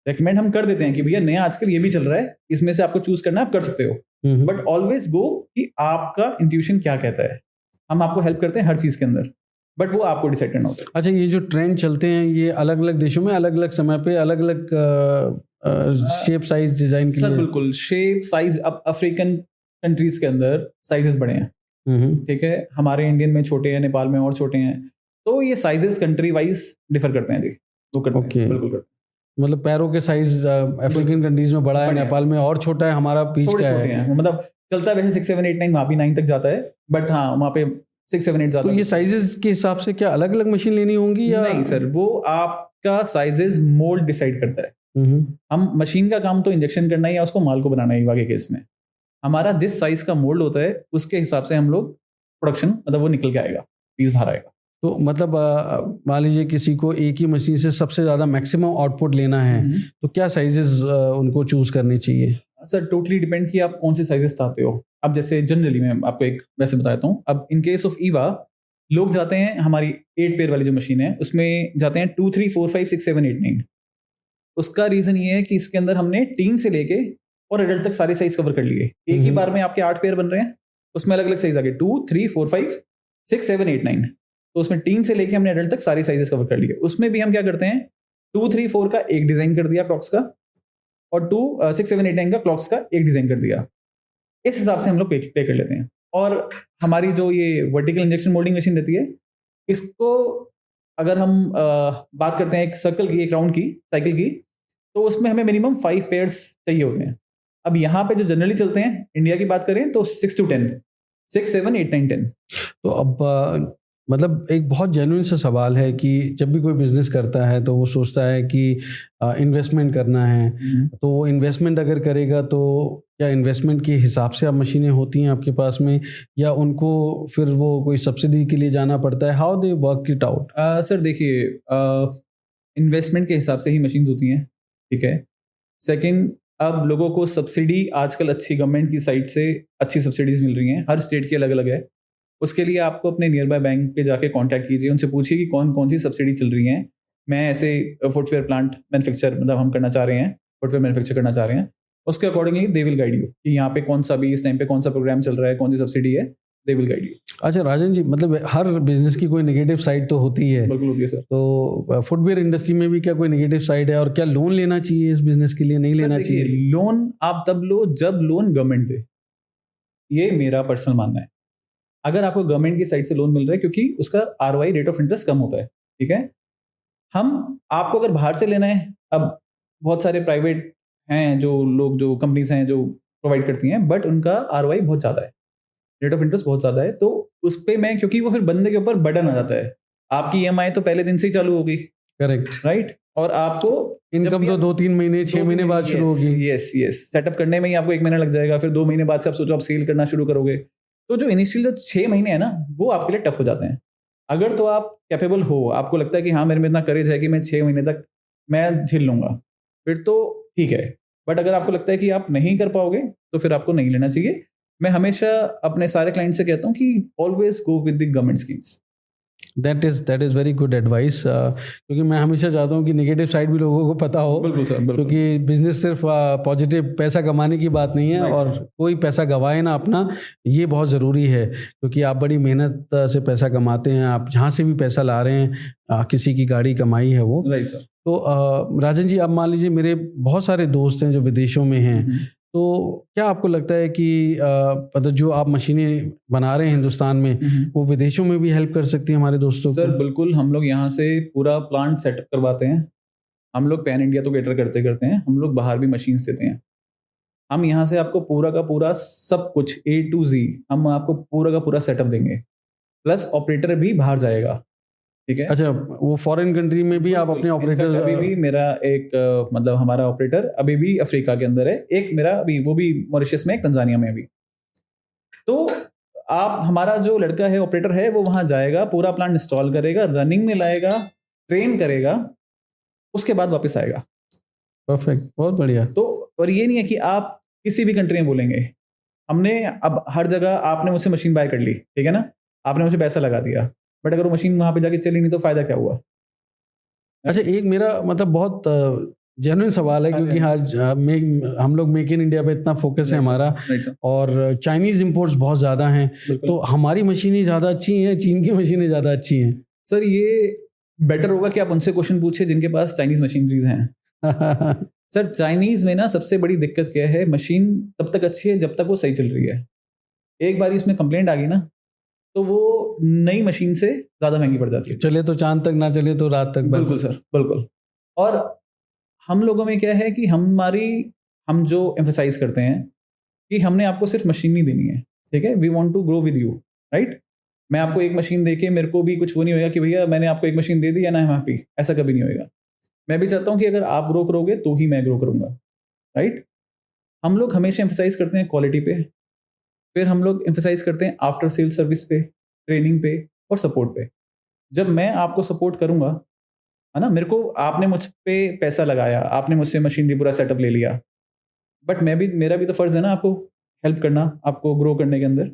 Recommend हम कर देते हैं कि भैया नया आजकल ये भी चल रहा है, इसमें से आपको चूज करना है, आप कर सकते हो। बट ऑलवेज गो कि आपका इंट्यूशन क्या कहता है। हम आपको हेल्प करते हैं हर चीज के अंदर, बट वो आपको डिसाइड करना होता है। अच्छा, ये जो ट्रेंड चलते हैं ये अलग अलग देशों में अलग अलग समय पे अलग अलग शेप साइज डिजाइन के सर लिए? बिल्कुल, शेप साइज अब अफ्रीकन कंट्रीज के अंदर साइजेस बड़े हैं, ठीक है, हमारे इंडियन में छोटे हैं, नेपाल में और छोटे हैं। तो ये साइजेस कंट्री वाइज डिफर करते हैं जी। तो करते हैं, बिल्कुल करते हैं। मतलब पैरों के साइज अफ्रीकन कंट्रीज में बड़ा है, नेपाल में और छोटा है, हमारा पीच का है। मतलब चलता है वैसे 6 7 8 9, वहाँ भी 9 तक जाता है, बट हाँ वहाँ पे 6 7 8 जाता तो है। ये साइजेस के हिसाब से क्या अलग अलग मशीन लेनी होंगी या नहीं सर, वो आपका साइजेस मोल्ड डिसाइड करता है। हम मशीन का काम तो इंजेक्शन करना ही है, उसको माल को बनाना है। वाके केस में हमारा जिस साइज का मोल्ड होता है उसके हिसाब से हम लोग प्रोडक्शन, मतलब वो निकल के आएगा, पीस बाहर आएगा। तो मतलब मान लीजिए किसी को एक ही मशीन से सबसे ज्यादा मैक्सिमम आउटपुट लेना है, तो क्या साइजेस उनको चूज करनी चाहिए? सर टोटली डिपेंड कि आप कौन से साइजेस चाहते हो। अब जैसे जनरली मैं आपको एक वैसे बताता हूँ। अब इन केस ऑफ ईवा लोग जाते हैं, हमारी 8 पेयर वाली जो मशीन है उसमें जाते हैं 2 3 4 5 6 7 8 9। उसका रीजन ये है कि इसके अंदर हमने टीन से लेके और एडल्ट तक सारे साइज कवर कर लिए। एक ही बार में आपके 8 पेयर बन रहे हैं, उसमें अलग अलग साइज आ गए 2 3 4 5 6 7 8 9। तो उसमें टीन से लेके हमने एडल्ट तक सारे साइजेस कवर कर लिए। उसमें भी हम क्या करते हैं, 2 3 4 का एक डिजाइन कर दिया क्रॉक्स का, और 6 7 8 9 का क्लॉक्स का एक डिजाइन कर दिया। इस हिसाब से हम लोग पे कर लेते हैं। और हमारी जो ये वर्टिकल इंजेक्शन मोल्डिंग मशीन रहती है, इसको अगर हम बात करते हैं एक सर्कल की, एक राउंड की, साइकिल की, तो उसमें हमें मिनिमम 5 पेयर्स चाहिए होते हैं। अब यहाँ पे जो जनरली चलते हैं इंडिया की बात करें तो 6 to 10, 6 7 8 9 10। तो अब मतलब एक बहुत जेन्युइन सा सवाल है कि जब भी कोई बिजनेस करता है तो वो सोचता है कि इन्वेस्टमेंट करना है, तो वो इन्वेस्टमेंट अगर करेगा तो क्या इन्वेस्टमेंट के हिसाब से अब मशीनें होती हैं आपके पास में, या उनको फिर वो कोई सब्सिडी के लिए जाना पड़ता है? How they work it out? Sir देखिए, इन्वेस्टमेंट के हिसाब से ही मशीन होती हैं, ठीक है। सेकंड, अब लोगों को सब्सिडी आजकल अच्छी गवर्नमेंट की साइड से अच्छी सब्सिडीज मिल रही हैं, हर स्टेट की अलग अलग है। उसके लिए आपको अपने नियर बाय बैंक पे जाके कांटेक्ट कीजिए, उनसे पूछिए कि कौन कौन सी सब्सिडी चल रही हैं। मैं ऐसे फुटवेयर प्लांट मैन्युफैक्चर मतलब हम करना चाह रहे हैं, फुटवेयर मैन्युफैक्चर करना चाह रहे हैं, उसके accordingly they will guide you कि यहाँ पे कौन सा भी इस टाइम पे कौन सा प्रोग्राम चल रहा है, कौन सी सब्सिडी है, दे विल गाइड यू। अच्छा राजन जी, मतलब हर बिजनेस की कोई नेगेटिव साइड तो होती है, बिल्कुल होती है सर। तो फुटवेयर इंडस्ट्री में भी क्या कोई नेगेटिव साइड है, और क्या लोन लेना चाहिए इस बिजनेस के लिए, नहीं सर लेना देखिए, चाहिए? लोन आप तब लो जब लोन गवर्नमेंट दे, ये मेरा पर्सनल मानना है। अगर आपको गवर्नमेंट की साइड से लोन मिल रहा है क्योंकि उसका आरओआई रेट ऑफ इंटरेस्ट कम होता है, ठीक है। हम आपको अगर बाहर से लेना है, अब बहुत सारे प्राइवेट हैं जो लोग, जो कंपनीज हैं जो प्रोवाइड करती हैं, बट उनका आरओआई बहुत ज़्यादा है, रेट ऑफ इंटरेस्ट बहुत ज़्यादा है, तो उस पर मैं, क्योंकि वो फिर बंदे के ऊपर बर्डन आ जाता है। आपकी ईएमआई तो पहले दिन से ही चालू होगी, करेक्ट, राइट, और आपको इनकम तो 2-3 महीने 6 महीने बाद शुरू होगी। यस यस, सेटअप करने में ही आपको 1 महीना लग जाएगा, फिर 2 महीने बाद से आप सोचो आप सेल करना शुरू करोगे, तो जो इनिशियल जो 6 महीने है ना, वो आपके लिए टफ हो जाते हैं। अगर तो आप कैपेबल हो, आपको लगता है कि हाँ मेरे में इतना करेज है कि मैं 6 महीने तक मैं झेल लूंगा, फिर तो ठीक है। बट अगर आपको लगता है कि आप नहीं कर पाओगे, तो फिर आपको नहीं लेना चाहिए। मैं हमेशा अपने सारे क्लाइंट से कहता हूँ कि always go with the government schemes. That is very good advice, क्योंकि मैं हमेशा चाहता हूँ कि नेगेटिव साइड भी लोगों को पता हो। बिल्कुल सर, बिल्कुल। क्योंकि बिजनेस सिर्फ पॉजिटिव पैसा कमाने की बात नहीं है, Right, और कोई पैसा गवाए ना अपना, ये बहुत ज़रूरी है। क्योंकि आप बड़ी मेहनत से पैसा कमाते हैं, आप जहाँ से भी पैसा ला रहे हैं, किसी की गाड़ी कमाई है वो। Right sir. तो राजन जी, अब मान लीजिए मेरे बहुत सारे दोस्त हैं जो विदेशों में हैं, तो क्या आपको लगता है कि मतलब जो आप मशीनें बना रहे हैं हिंदुस्तान में, वो विदेशों में भी हेल्प कर सकती है हमारे दोस्तों सर को? बिल्कुल, हम लोग यहाँ से पूरा प्लांट सेटअप करवाते हैं। हम लोग पैन इंडिया तो कैटर करते करते हैं, हम लोग बाहर भी मशीन्स देते हैं। हम यहाँ से आपको पूरा का पूरा सब कुछ A to Z हम आपको पूरा का पूरा सेटअप देंगे, प्लस ऑपरेटर भी बाहर जाएगा, ठीक है। अच्छा, वो फॉरेन कंट्री में भी आप अपने ऑपरेटर? अभी भी मेरा एक मतलब हमारा ऑपरेटर अभी भी अफ्रीका के अंदर है, एक मेरा अभी वो भी मॉरिशस में, एक तंजानिया में अभी। तो आप, हमारा जो लड़का है ऑपरेटर है, वो वहां जाएगा, पूरा प्लांट इंस्टॉल करेगा, रनिंग में लाएगा, ट्रेन करेगा, उसके बाद वापस आएगा। परफेक्ट, बहुत बढ़िया। तो और ये नहीं है कि आप किसी भी कंट्री में बोलेंगे, हमने अब हर जगह, आपने मुझसे मशीन बाय कर ली, ठीक है ना, आपने मुझे पैसा लगा दिया, बट अगर वो मशीन वहां पे जाके चली नहीं तो फायदा क्या हुआ? अच्छा, एक मेरा मतलब बहुत जेन्युइन सवाल है, क्योंकि आज हम लोग मेक इन इंडिया पे इतना फोकस है हमारा, और चाइनीज इंपोर्ट्स बहुत ज़्यादा हैं, तो हमारी मशीनें ज़्यादा अच्छी हैं, चीन की मशीनें ज़्यादा अच्छी हैं? सर ये बेटर होगा कि आप उनसे क्वेश्चन पूछे जिनके पास चाइनीज मशीनरीज हैं। सर चाइनीज में ना सबसे बड़ी दिक्कत क्या है, मशीन तब तक अच्छी है जब तक वो सही चल रही है। एक बार इसमें कंप्लेंट आ गई ना, तो वो नई मशीन से ज्यादा महंगी पड़ जाती है। चले तो चांद तक, ना चले तो रात तक। बिल्कुल सर, बिल्कुल। और हम लोगों में क्या है कि हम जो एम्फेसाइज करते हैं कि हमने आपको सिर्फ मशीन नहीं देनी है, ठीक है, we want to grow with you, right. मैं आपको एक मशीन देके मेरे को भी कुछ वो नहीं होगा कि भैया मैंने आपको एक मशीन दे दी या ना हम हैप्पी, ऐसा कभी नहीं होगा। मैं भी चाहता हूं कि अगर आप ग्रो करोगे तो ही मैं ग्रो करूंगा, राइट। हम लोग हमेशा एम्फेसाइज करते हैं क्वालिटी पे, फिर हम लोग एम्फेसाइज करते हैं आफ्टर सेल सर्विस पे, ट्रेनिंग पे और सपोर्ट पे। जब मैं आपको सपोर्ट करूंगा, है ना, मेरे को, आपने मुझ पे पैसा लगाया, आपने मुझसे मशीनरी पूरा सेटअप ले लिया, बट मेरा भी तो फर्ज है ना आपको हेल्प करना, आपको ग्रो करने के अंदर।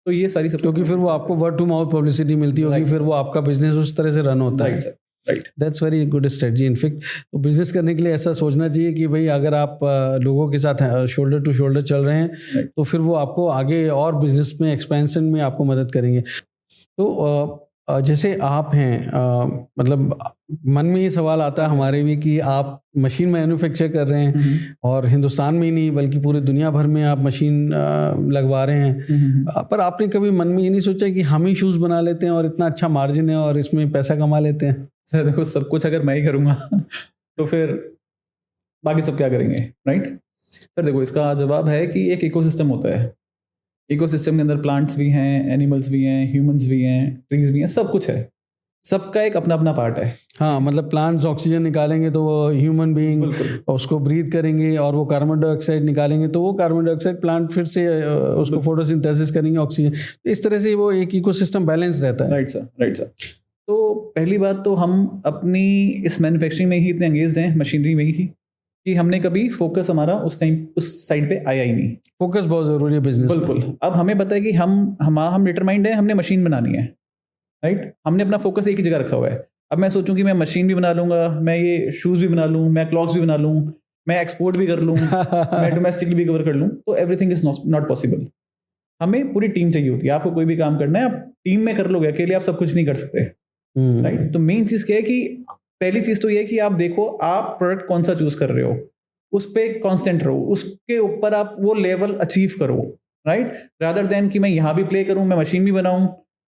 तो ये सारी सब, क्योंकि फिर वो आपको वर्ड टू माउथ पब्लिसिटी मिलती होगी, फिर वो आपका बिजनेस उस तरह से रन होता है। Right, that's very good strategy. In fact तो बिजनेस करने के लिए ऐसा सोचना चाहिए कि भाई अगर आप लोगों के साथ शोल्डर टू शोल्डर चल रहे हैं, तो फिर वो आपको आगे और बिजनेस में एक्सपेंशन में आपको मदद करेंगे। तो जैसे आप हैं, मतलब मन में ये सवाल आता है हमारे भी कि आप मशीन मैन्युफैक्चर कर रहे हैं, और हिंदुस्तान में ही नहीं बल्कि पूरी दुनिया भर में आप मशीन लगवा रहे हैं, पर आपने कभी मन में ये नहीं सोचा कि हम ही शूज़ बना लेते हैं और इतना अच्छा मार्जिन है और इसमें पैसा कमा लेते हैं? सर देखो, सब कुछ अगर मैं ही करूँगा तो फिर बाकी सब क्या करेंगे, राइट। सर देखो, इसका जवाब है कि एक इकोसिस्टम होता है, इकोसिस्टम के अंदर प्लांट्स भी हैं, एनिमल्स भी हैं, ह्यूमंस भी हैं, ट्रीज भी हैं, सब कुछ है, सबका एक अपना अपना पार्ट है। हाँ, मतलब प्लांट्स ऑक्सीजन निकालेंगे तो वो ह्यूमन बीइंग उसको ब्रीथ करेंगे, और वो कार्बन डाइऑक्साइड निकालेंगे तो वो कार्बन डाइऑक्साइड प्लांट फिर से उसको फोटोसिंथेसिस करेंगे, ऑक्सीजन। इस तरह से वो एक इकोसिस्टम बैलेंस रहता है। Right sir, right sir. तो पहली बात तो हम अपनी इस मैन्युफैक्चरिंग में ही इतने एंगेज्ड हैं, मशीनरी में ही, कि हमने कभी फोकस हमारा उस साइड पे आया ही नहीं। फोकस बहुत जरूरी है बिजनेस। बिल्कुल। अब हमें पता है कि हम डिटरमाइंड है, हमने मशीन बनानी है, राइट। हमने अपना फोकस एक ही जगह रखा हुआ है। अब मैं सोचूं कि मैं मशीन भी बना लूंगा, मैं ये शूज भी बना लूं, मैं क्लॉक्स भी बना लूं, मैं एक्सपोर्ट भी कर लूं, मैं डोमेस्टिकली भी कवर कर लूं, तो एवरीथिंग इज नॉट पॉसिबल। हमें पूरी टीम चाहिए होती है। आपको कोई भी काम करना है, आप टीम में कर लोगे, अकेले आप सब कुछ नहीं कर सकते, राइट। तो मेन चीज क्या है कि पहली चीज तो ये है कि आप देखो आप प्रोडक्ट कौन सा चूज कर रहे हो, उस पर कॉन्स्टेंट रहो, उसके ऊपर आप वो लेवल अचीव करो, राइट। रादर देन कि मैं यहाँ भी प्ले करूँ, मैं मशीन भी बनाऊं,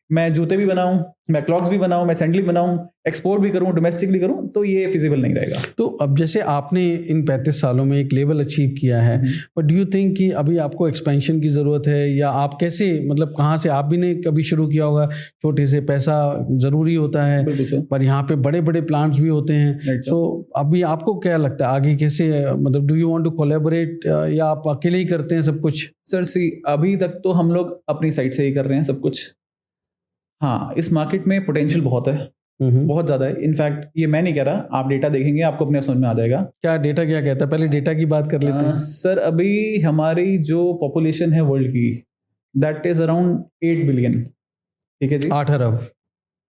मैं जूते भी बनाऊं, मैं क्लॉक्स भी बनाऊं, मैं सैंडल भी बनाऊं, एक्सपोर्ट भी करूं, डोमेस्टिकली करूं, तो ये फिजिबल नहीं रहेगा। तो अब जैसे आपने इन 35 सालों में एक लेवल अचीव किया है, बट डू यू थिंक कि अभी आपको एक्सपेंशन की ज़रूरत है, या आप कैसे, मतलब कहाँ से, आप भी ने कभी शुरू किया होगा छोटे से, पैसा ज़रूरी होता है पर यहाँ पे बड़े बड़े प्लांट्स भी होते हैं, तो अभी आपको क्या लगता है आगे कैसे, मतलब do you want to collaborate या आप अकेले ही करते हैं सब कुछ? सर अभी तक तो हम लोग अपनी साइड से ही कर रहे हैं सब कुछ। हाँ, इस मार्केट में पोटेंशियल बहुत है, बहुत ज़्यादा है। इनफैक्ट ये मैं नहीं कह रहा, आप डेटा देखेंगे आपको अपने समझ में आ जाएगा। क्या डेटा क्या कहता है, पहले डेटा की बात कर लेते हैं। सर अभी हमारी जो पॉपुलेशन है वर्ल्ड की, दैट इज अराउंड 8 बिलियन, ठीक है जी, 8 अरब।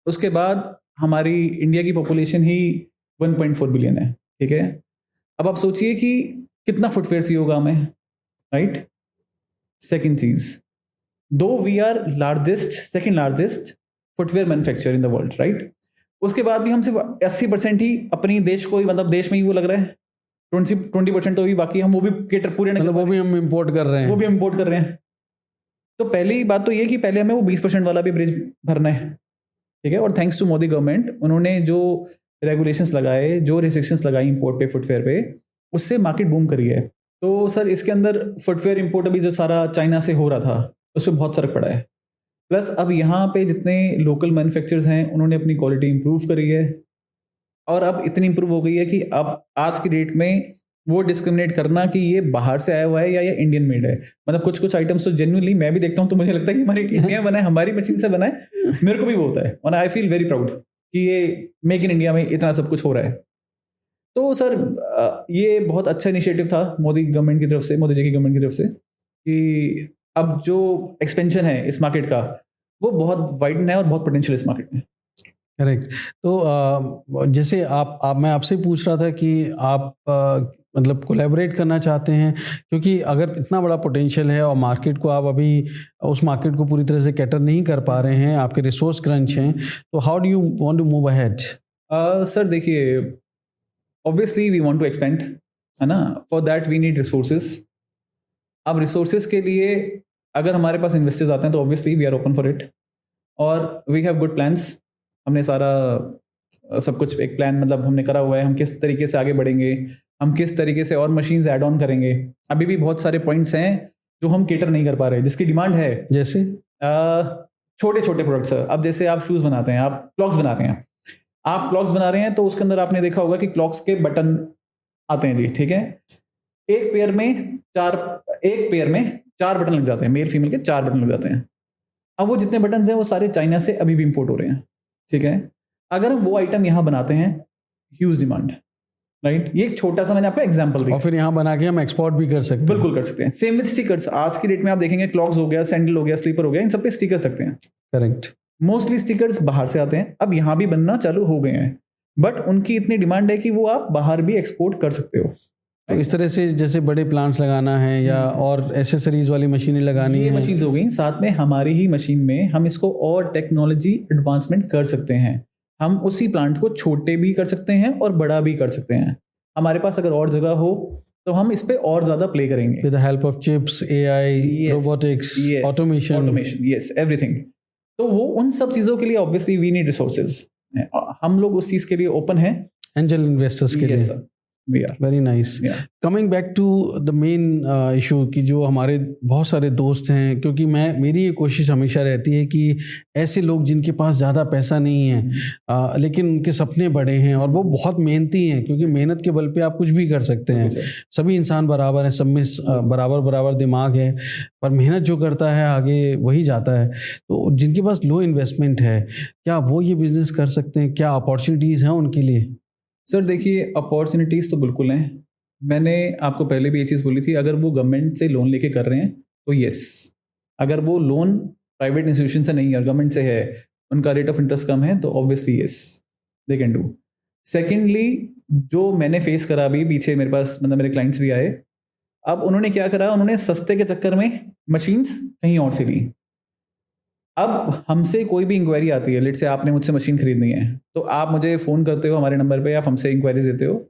उसके बाद हमारी इंडिया की पॉपुलेशन ही 1.4 बिलियन है, ठीक है। अब आप सोचिए कि कितना फुटवेयर चाहिए होगा हमें, राइट। सेकेंड चीज, दो we are second largest footwear manufacturer in the world, right, उसके बाद भी हम सिर्फ 80% ही अपनी देश को ही, मतलब देश में ही वो लग रहा है, 20% तो भी बाकी हम वो भी पूरे मतलब वो भी हम इंपोर्ट कर रहे हैं, वो भी इंपोर्ट कर रहे हैं। तो पहली बात तो ये कि पहले हमें वो 20% वाला भी ब्रिज भरना है, ठीक है। और थैंक्स टू मोदी गवर्नमेंट, उन्होंने जो रेगुलेशंस लगाए, जो रिस्ट्रिक्शंस लगाई इंपोर्ट पे, फुटवेयर पे, उससे मार्केट बूम करी है। तो सर इसके अंदर फुटवेयर इंपोर्ट अभी जो सारा चाइना से हो रहा था, उस पर बहुत फर्क पड़ा है। प्लस अब यहाँ पे जितने लोकल मैन्युफैक्चरर्स हैं, उन्होंने अपनी क्वालिटी इंप्रूव करी है, और अब इतनी इंप्रूव हो गई है कि अब आज की डेट में वो डिस्क्रिमिनेट करना कि ये बाहर से आया हुआ है या ये इंडियन मेड है, मतलब कुछ कुछ आइटम्स तो जेन्युइनली मैं भी देखता हूँ तो मुझे लगता है कि हमारी इंडिया बना है, हमारी मशीन से बना है, मेरे को भी वो होता है, और आई फील वेरी प्राउड कि ये मेक इन इंडिया में इतना सब कुछ हो रहा है। तो सर ये बहुत अच्छा इनिशिएटिव था मोदी गवर्नमेंट की तरफ से, मोदी जी की गवर्नमेंट की तरफ से, कि अब जो एक्सपेंशन है इस मार्केट का वो बहुत वाइडन है और बहुत पोटेंशियल इस मार्केट में। करेक्ट। तो जैसे आप मैं आपसे पूछ रहा था कि आप मतलब कोलैबोरेट करना चाहते हैं, क्योंकि अगर इतना बड़ा पोटेंशियल है और मार्केट को आप अभी उस मार्केट को पूरी तरह से कैटर नहीं कर पा रहे हैं, आपके रिसोर्स क्रंच हैं, तो how do you want to move ahead? Sir देखिए, obviously we want to expand, है ना, for that we need resources. अब रिसोर्सेज के लिए अगर हमारे पास इन्वेस्टर्स आते हैं तो obviously we are open for it, और वी हैव गुड प्लान्स। हमने सारा सब कुछ एक प्लान मतलब हमने करा हुआ है, हम किस तरीके से आगे बढ़ेंगे, हम किस तरीके से और मशीन्स ऐड ऑन करेंगे। अभी भी बहुत सारे पॉइंट्स हैं जो हम केटर नहीं कर पा रहे, जिसकी डिमांड है। जैसे छोटे छोटे प्रोडक्ट्स। अब जैसे आप शूज़ बनाते हैं, आप क्लॉक्स बना रहे हैं, तो उसके अंदर आपने देखा होगा कि क्लॉक्स के बटन आते हैं जी, ठीक है। एक पेयर में चार बटन लग जाते हैं, मेल फीमेल के 4 बटन लग जाते हैं। अब वो जितने बटन हैं वो सारे चाइना से अभी भी इंपोर्ट हो रहे हैं, ठीक है। अगर हम वो आइटम यहाँ बनाते हैं, ह्यूज डिमांड, राइट। ये एक छोटा सा मैंने आपको एग्जांपल दिया, और फिर यहाँ बना के हम एक्सपोर्ट भी कर सकते हैं। बिल्कुल कर सकते हैं। Same with stickers. आज की डेट में आप देखेंगे क्लॉक्स हो गया, सैंडल हो गया, स्लीपर हो गया, इन सब पे स्टिकर सकते हैं। करेक्ट। मोस्टली स्टिकर्स बाहर से आते हैं, अब यहाँ भी बनना चालू हो गए हैं, बट उनकी इतनी डिमांड है कि वो आप बाहर भी एक्सपोर्ट कर सकते हो। तो इस तरह से जैसे बड़े प्लांट्स लगाना है या और एसेसरीज वाली मशीनें लगानी है, मशीन्स हो गई, साथ में हमारी ही मशीन में हम इसको और टेक्नोलॉजी एडवांसमेंट कर सकते हैं। हम उसी प्लांट को छोटे भी कर सकते हैं और बड़ा भी कर सकते हैं। हमारे पास अगर और जगह हो तो हम इस पे और ज्यादा प्ले करेंगे with the help of chips, AI, robotics, automation, yes, everything. तो वो उन सब चीजों के लिए ऑब्वियसली वी नीड रिसोर्सेज। हम लोग उस चीज के लिए ओपन हैं, एंजल इन्वेस्टर्स के लिए। Very nice. Coming back to the main issue कि जो हमारे बहुत सारे दोस्त हैं, क्योंकि मेरी ये कोशिश हमेशा रहती है कि ऐसे लोग जिनके पास ज़्यादा पैसा नहीं है लेकिन उनके सपने बड़े हैं और वो बहुत मेहनती हैं, क्योंकि मेहनत के बल पे आप कुछ भी कर सकते हैं। सभी इंसान बराबर हैं, सब में बराबर दिमाग है, पर मेहनत जो करता है आगे वही जाता है। तो जिनके पास लो इन्वेस्टमेंट है, क्या वो ये बिजनेस कर सकते हैं? क्या अपॉर्चुनिटीज़ हैं उनके लिए? सर देखिए, अपॉर्चुनिटीज़ तो बिल्कुल हैं, मैंने आपको पहले भी ये चीज़ बोली थी, अगर वो गवर्नमेंट से लोन लेके कर रहे हैं तो येस, अगर वो लोन प्राइवेट इंस्टीट्यूशन से नहीं है और गवर्नमेंट से है, उनका रेट ऑफ इंटरेस्ट कम है, तो obviously yes they can do. Secondly, जो मैंने फेस करा अभी पीछे, मेरे पास मतलब मेरे क्लाइंट्स भी आए, अब उन्होंने क्या करा, उन्होंने सस्ते के चक्कर में मशीन्स कहीं और से ली। अब हमसे कोई भी इंक्वायरी आती है, लेट से आपने मुझसे मशीन खरीदनी है, तो आप मुझे फ़ोन करते हो हमारे नंबर पे, आप हमसे इंक्वायरीज देते हो।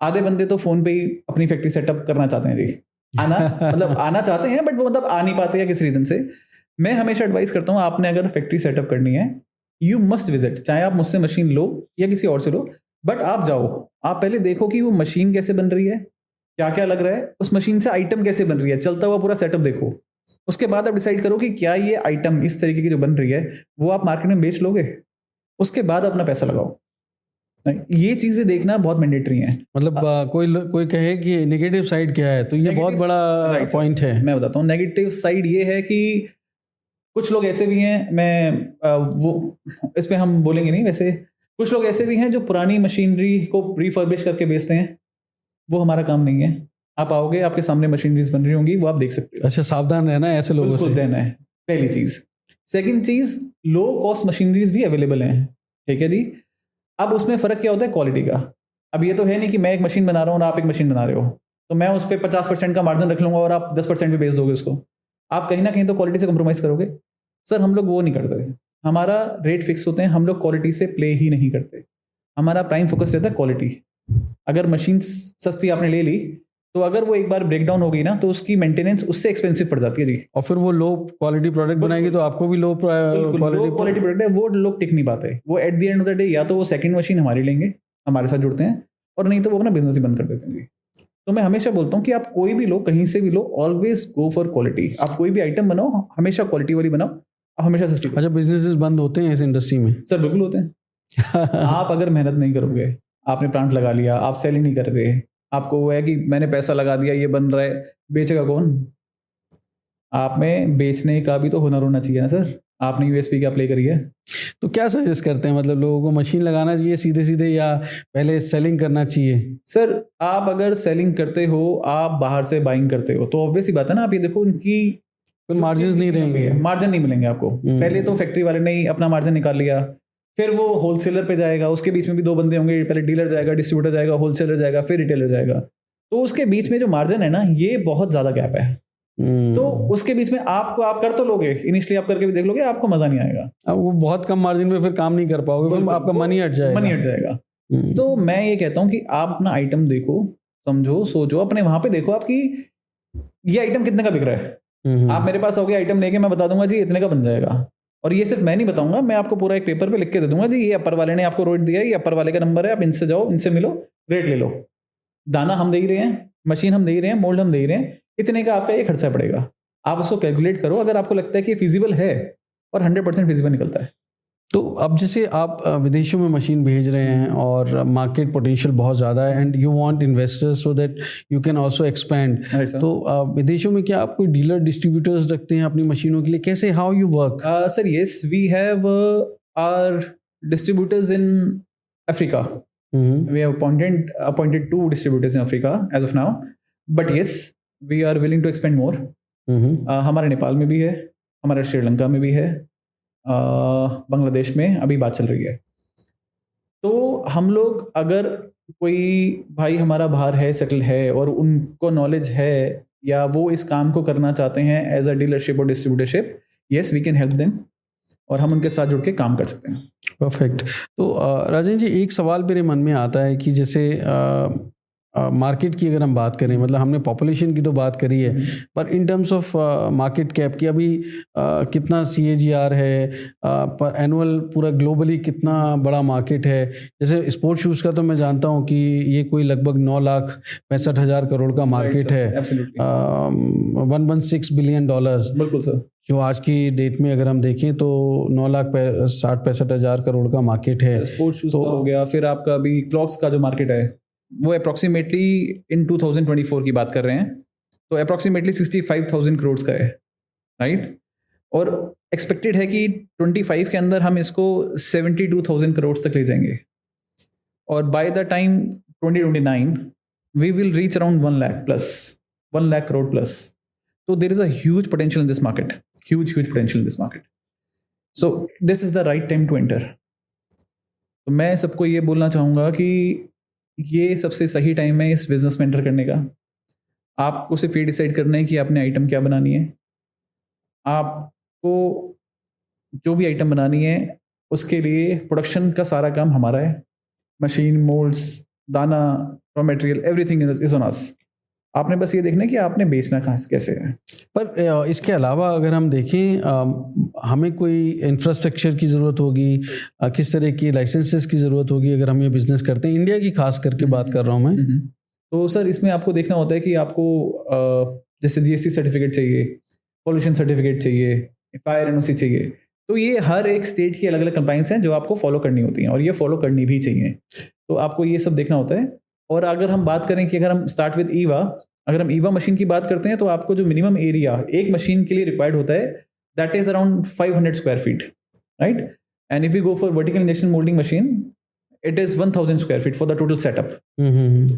आधे बंदे तो फ़ोन पे ही अपनी फैक्ट्री सेटअप करना चाहते हैं जी, आना मतलब आना चाहते हैं, बट वो मतलब आ नहीं पाते या किसी रीज़न से। मैं हमेशा एडवाइस करता हूँ, आपने अगर फैक्ट्री सेटअप करनी है, यू मस्ट विजिट, चाहे आप मुझसे मशीन लो या किसी और से लो, बट आप जाओ, आप पहले देखो कि वो मशीन कैसे बन रही है, क्या क्या लग रहा है, उस मशीन से आइटम कैसे बन रही है, चलता हुआ पूरा सेटअप देखो। उसके बाद आप डिसाइड करो कि क्या ये आइटम इस तरीके की जो बन रही है वो आप मार्केट में बेच लोगे, उसके बाद अपना पैसा लगाओ। ये चीजें देखना बहुत मैंडेटरी है। मतलब कोई कहे कि नेगेटिव साइड क्या है, तो ये बहुत Negative- बड़ा Right, पॉइंट है। मैं बताता हूँ, नेगेटिव साइड ये है कि कुछ लोग ऐसे भी हैं, वो इसमें हम बोलेंगे नहीं, वैसे कुछ लोग ऐसे भी हैं जो पुरानी मशीनरी को रिफर्बिश करके बेचते हैं, वो हमारा काम नहीं है। आप आओगे, आपके सामने मशीनरीज बन रही होंगी, वो आप देख सकते हो। अच्छा, सावधान रहना है ऐसे लोगों से। बिल्कुल रहना है, पहली चीज। सेकंड चीज, लो कॉस्ट मशीनरीज भी अवेलेबल हैं, ठीक है जी। अब उसमें फर्क क्या होता है, क्वालिटी का। अब ये तो है नहीं कि मैं एक मशीन बना रहा हूँ और आप एक मशीन बना रहे हो, तो मैं उस पर 50% का मार्जिन रख लूंगा और आप 10% में बेच दोगे उसको। आप कहीं ना कहीं तो क्वालिटी से कॉम्प्रोमाइज करोगे। सर हम लोग वो नहीं करते, हमारा रेट फिक्स होते हैं, हम लोग क्वालिटी से प्ले ही नहीं करते। हमारा प्राइम फोकस रहता है क्वालिटी। अगर मशीन सस्ती आपने ले ली, तो अगर वो एक बार ब्रेक डाउन हो गई ना, तो उसकी मेंटेनेंस उससे एक्सपेंसिव पड़ जाती है जी। और फिर वो लो क्वालिटी प्रोडक्ट बनाएगी तो आपको भी लो लो क्वालिटी क्वालिटी। प्रोडक्ट है, वो लोग टिक नहीं पाते। वो at the end of the day या तो वो सेकंड मशीन हमारी लेंगे, हमारे साथ जुड़ते हैं, और नहीं तो वो अपना बिजनेस ही बंद कर देते हैं जी। तो मैं हमेशा बोलता हूँ कि आप कोई भी लो, कहीं से भी लो, ऑलवेज गो फॉर क्वालिटी। आप कोई भी आइटम बनाओ, हमेशा क्वालिटी वाली बनाओ, आप हमेशा सस्ती। अच्छा, बिजनेसेस बंद होते हैं इस इंडस्ट्री में? सर बिल्कुल होते हैं। आप अगर मेहनत नहीं करोगे, आपने प्लांट लगा लिया, आप सेल ही नहीं कर रहे, आपको वो है कि मैंने पैसा लगा दिया, ये बन रहा है, बेचेगा कौन? आप में बेचने का भी तो हुनर होना चाहिए ना सर। आपने यूएसपी क्या प्ले करी है? तो क्या सजेस्ट करते हैं, मतलब लोगों को मशीन लगाना चाहिए सीधे सीधे, या पहले सेलिंग करना चाहिए? सर आप अगर सेलिंग करते हो, आप बाहर से बाइंग करते हो, तो ऑब्वियस ही बात है ना, आप ये देखो उनकी फिर मार्जिन नहीं रहेंगे। मार्जिन नहीं मिलेंगे आपको। पहले तो फैक्ट्री वाले ने ही अपना मार्जिन निकाल लिया, फिर वो होलसेलर पे जाएगा, उसके बीच में भी दो बंदे होंगे, पहले डीलर जाएगा, डिस्ट्रीब्यूटर जाएगा, होलसेलर जाएगा, फिर रिटेलर जाएगा। तो उसके बीच में जो मार्जिन है ना, ये बहुत ज्यादा गैप है। तो उसके बीच में आप कर तो लोगे, इनिशियली आप करके भी देख लोगे, आपको मजा नहीं आएगा। अब वो बहुत कम मार्जिन में फिर काम नहीं कर पाओगे, फिर आपका मनी हट जाएगा। तो मैं ये कहता हूँ कि आप अपना आइटम देखो, समझो, सोचो, अपने वहां पे देखो आपकी ये आइटम कितने का बिक रहा है। आप मेरे पास आओगे आइटम लेके, मैं बता दूंगा जी इतने का बन जाएगा। और ये सिर्फ मैं नहीं बताऊंगा, मैं आपको पूरा एक पेपर पे लिख के दे दूंगा जी, ये अपर वाले ने आपको रेट दिया है, ये अपर वाले का नंबर है, आप इनसे जाओ, इनसे मिलो, रेट ले लो। दाना हम दे ही रहे हैं, मशीन हम दे ही रहे हैं, मोल्ड हम दे ही रहे हैं, इतने का आपका ये खर्चा पड़ेगा। आप उसको कैलकुलेट करो, अगर आपको लगता है कि ये फिजिबल है, और 100% फिजिबल निकलता है। तो अब जैसे आप विदेशों में मशीन भेज रहे हैं और मार्केट पोटेंशियल बहुत ज़्यादा है, and you want investors so that you can also expand, तो विदेशों में क्या आप कोई डीलर डिस्ट्रीब्यूटर्स रखते हैं अपनी मशीनों के लिए? कैसे, how you work? Sir yes, we have our distributors in Africa. We have appointed 2 distributors in Africa as of now, but yes, we are willing to expand more. हमारे नेपाल में भी है, हमारे श्रीलंका में भी है, बांग्लादेश में अभी बात चल रही है। तो हम लोग, अगर कोई भाई हमारा बाहर है, सेटल है, और उनको नॉलेज है, या वो इस काम को करना चाहते हैं एज अ डीलरशिप और distributorship, yes we can help them, और हम उनके साथ जुड़ के काम कर सकते हैं। परफेक्ट। तो राजेंद्र जी, एक सवाल मेरे मन में आता है कि जैसे मार्केट की अगर हम बात करें, मतलब हमने पॉपुलेशन की तो बात करी है, पर in terms of market cap की अभी कितना CAGR है पर एनुअल, पूरा ग्लोबली कितना बड़ा मार्केट है? जैसे स्पोर्ट्स शूज़ का तो मैं जानता हूँ कि ये कोई लगभग 9,65,000 करोड़ का मार्केट है, 116 बिलियन डॉलर्स। बिल्कुल सर। जो आज की डेट में अगर हम देखें तो 9,60,65,000 करोड़ का मार्केट है। स्पोर्ट्स शूज का हो गया, फिर आपका अभी क्लॉक्स का जो मार्केट है, वो अप्रोक्सीमेटली इन 2024 की बात कर रहे हैं, तो अप्रोक्सीमेटली 65,000 करोड़ का है, राइट। और एक्सपेक्टेड है कि 25 के अंदर हम इसको 72,000 करोड़ तक ले जाएंगे, और by the time 2029 we will reach around 1 lakh plus, 1 lakh crore plus. So there is a huge potential in this market, huge potential in this market. So this is the right time to enter. तो मैं सबको ये बोलना चाहूँगा कि ये सबसे सही टाइम है इस बिजनेस में एंटर करने का. आपको सिर्फ ये डिसाइड करना है कि आपने आइटम क्या बनानी है. आपको जो भी आइटम बनानी है उसके लिए प्रोडक्शन का सारा काम हमारा है. मशीन, मोल्ड्स, दाना, raw material, everything is on us. आपने बस ये देखना है कि आपने बेचना कहाँ से कैसे है. पर इसके अलावा अगर हम देखें हमें कोई इंफ्रास्ट्रक्चर की ज़रूरत होगी, किस तरह की लाइसेंसेस की ज़रूरत होगी अगर हम ये बिज़नेस करते हैं, इंडिया की खास करके बात कर रहा हूँ मैं. तो सर इसमें आपको देखना होता है कि आपको जैसे जीएसटी सर्टिफिकेट चाहिए, पॉल्यूशन सर्टिफिकेट चाहिए, फायर एनओसी चाहिए. तो ये हर एक स्टेट की अलग अलग कंप्लाइंस हैं जो आपको फॉलो करनी होती हैं और ये फॉलो करनी भी चाहिए. तो आपको ये सब देखना होता है. और अगर हम बात करें कि अगर हम स्टार्ट विद ईवा, अगर हम ईवा मशीन की बात करते हैं तो आपको जो मिनिमम एरिया एक मशीन के लिए रिक्वायर्ड होता है that is around 500 square feet, right. And if you go for vertical injection moulding machine it is 1000 square feet for the total setup.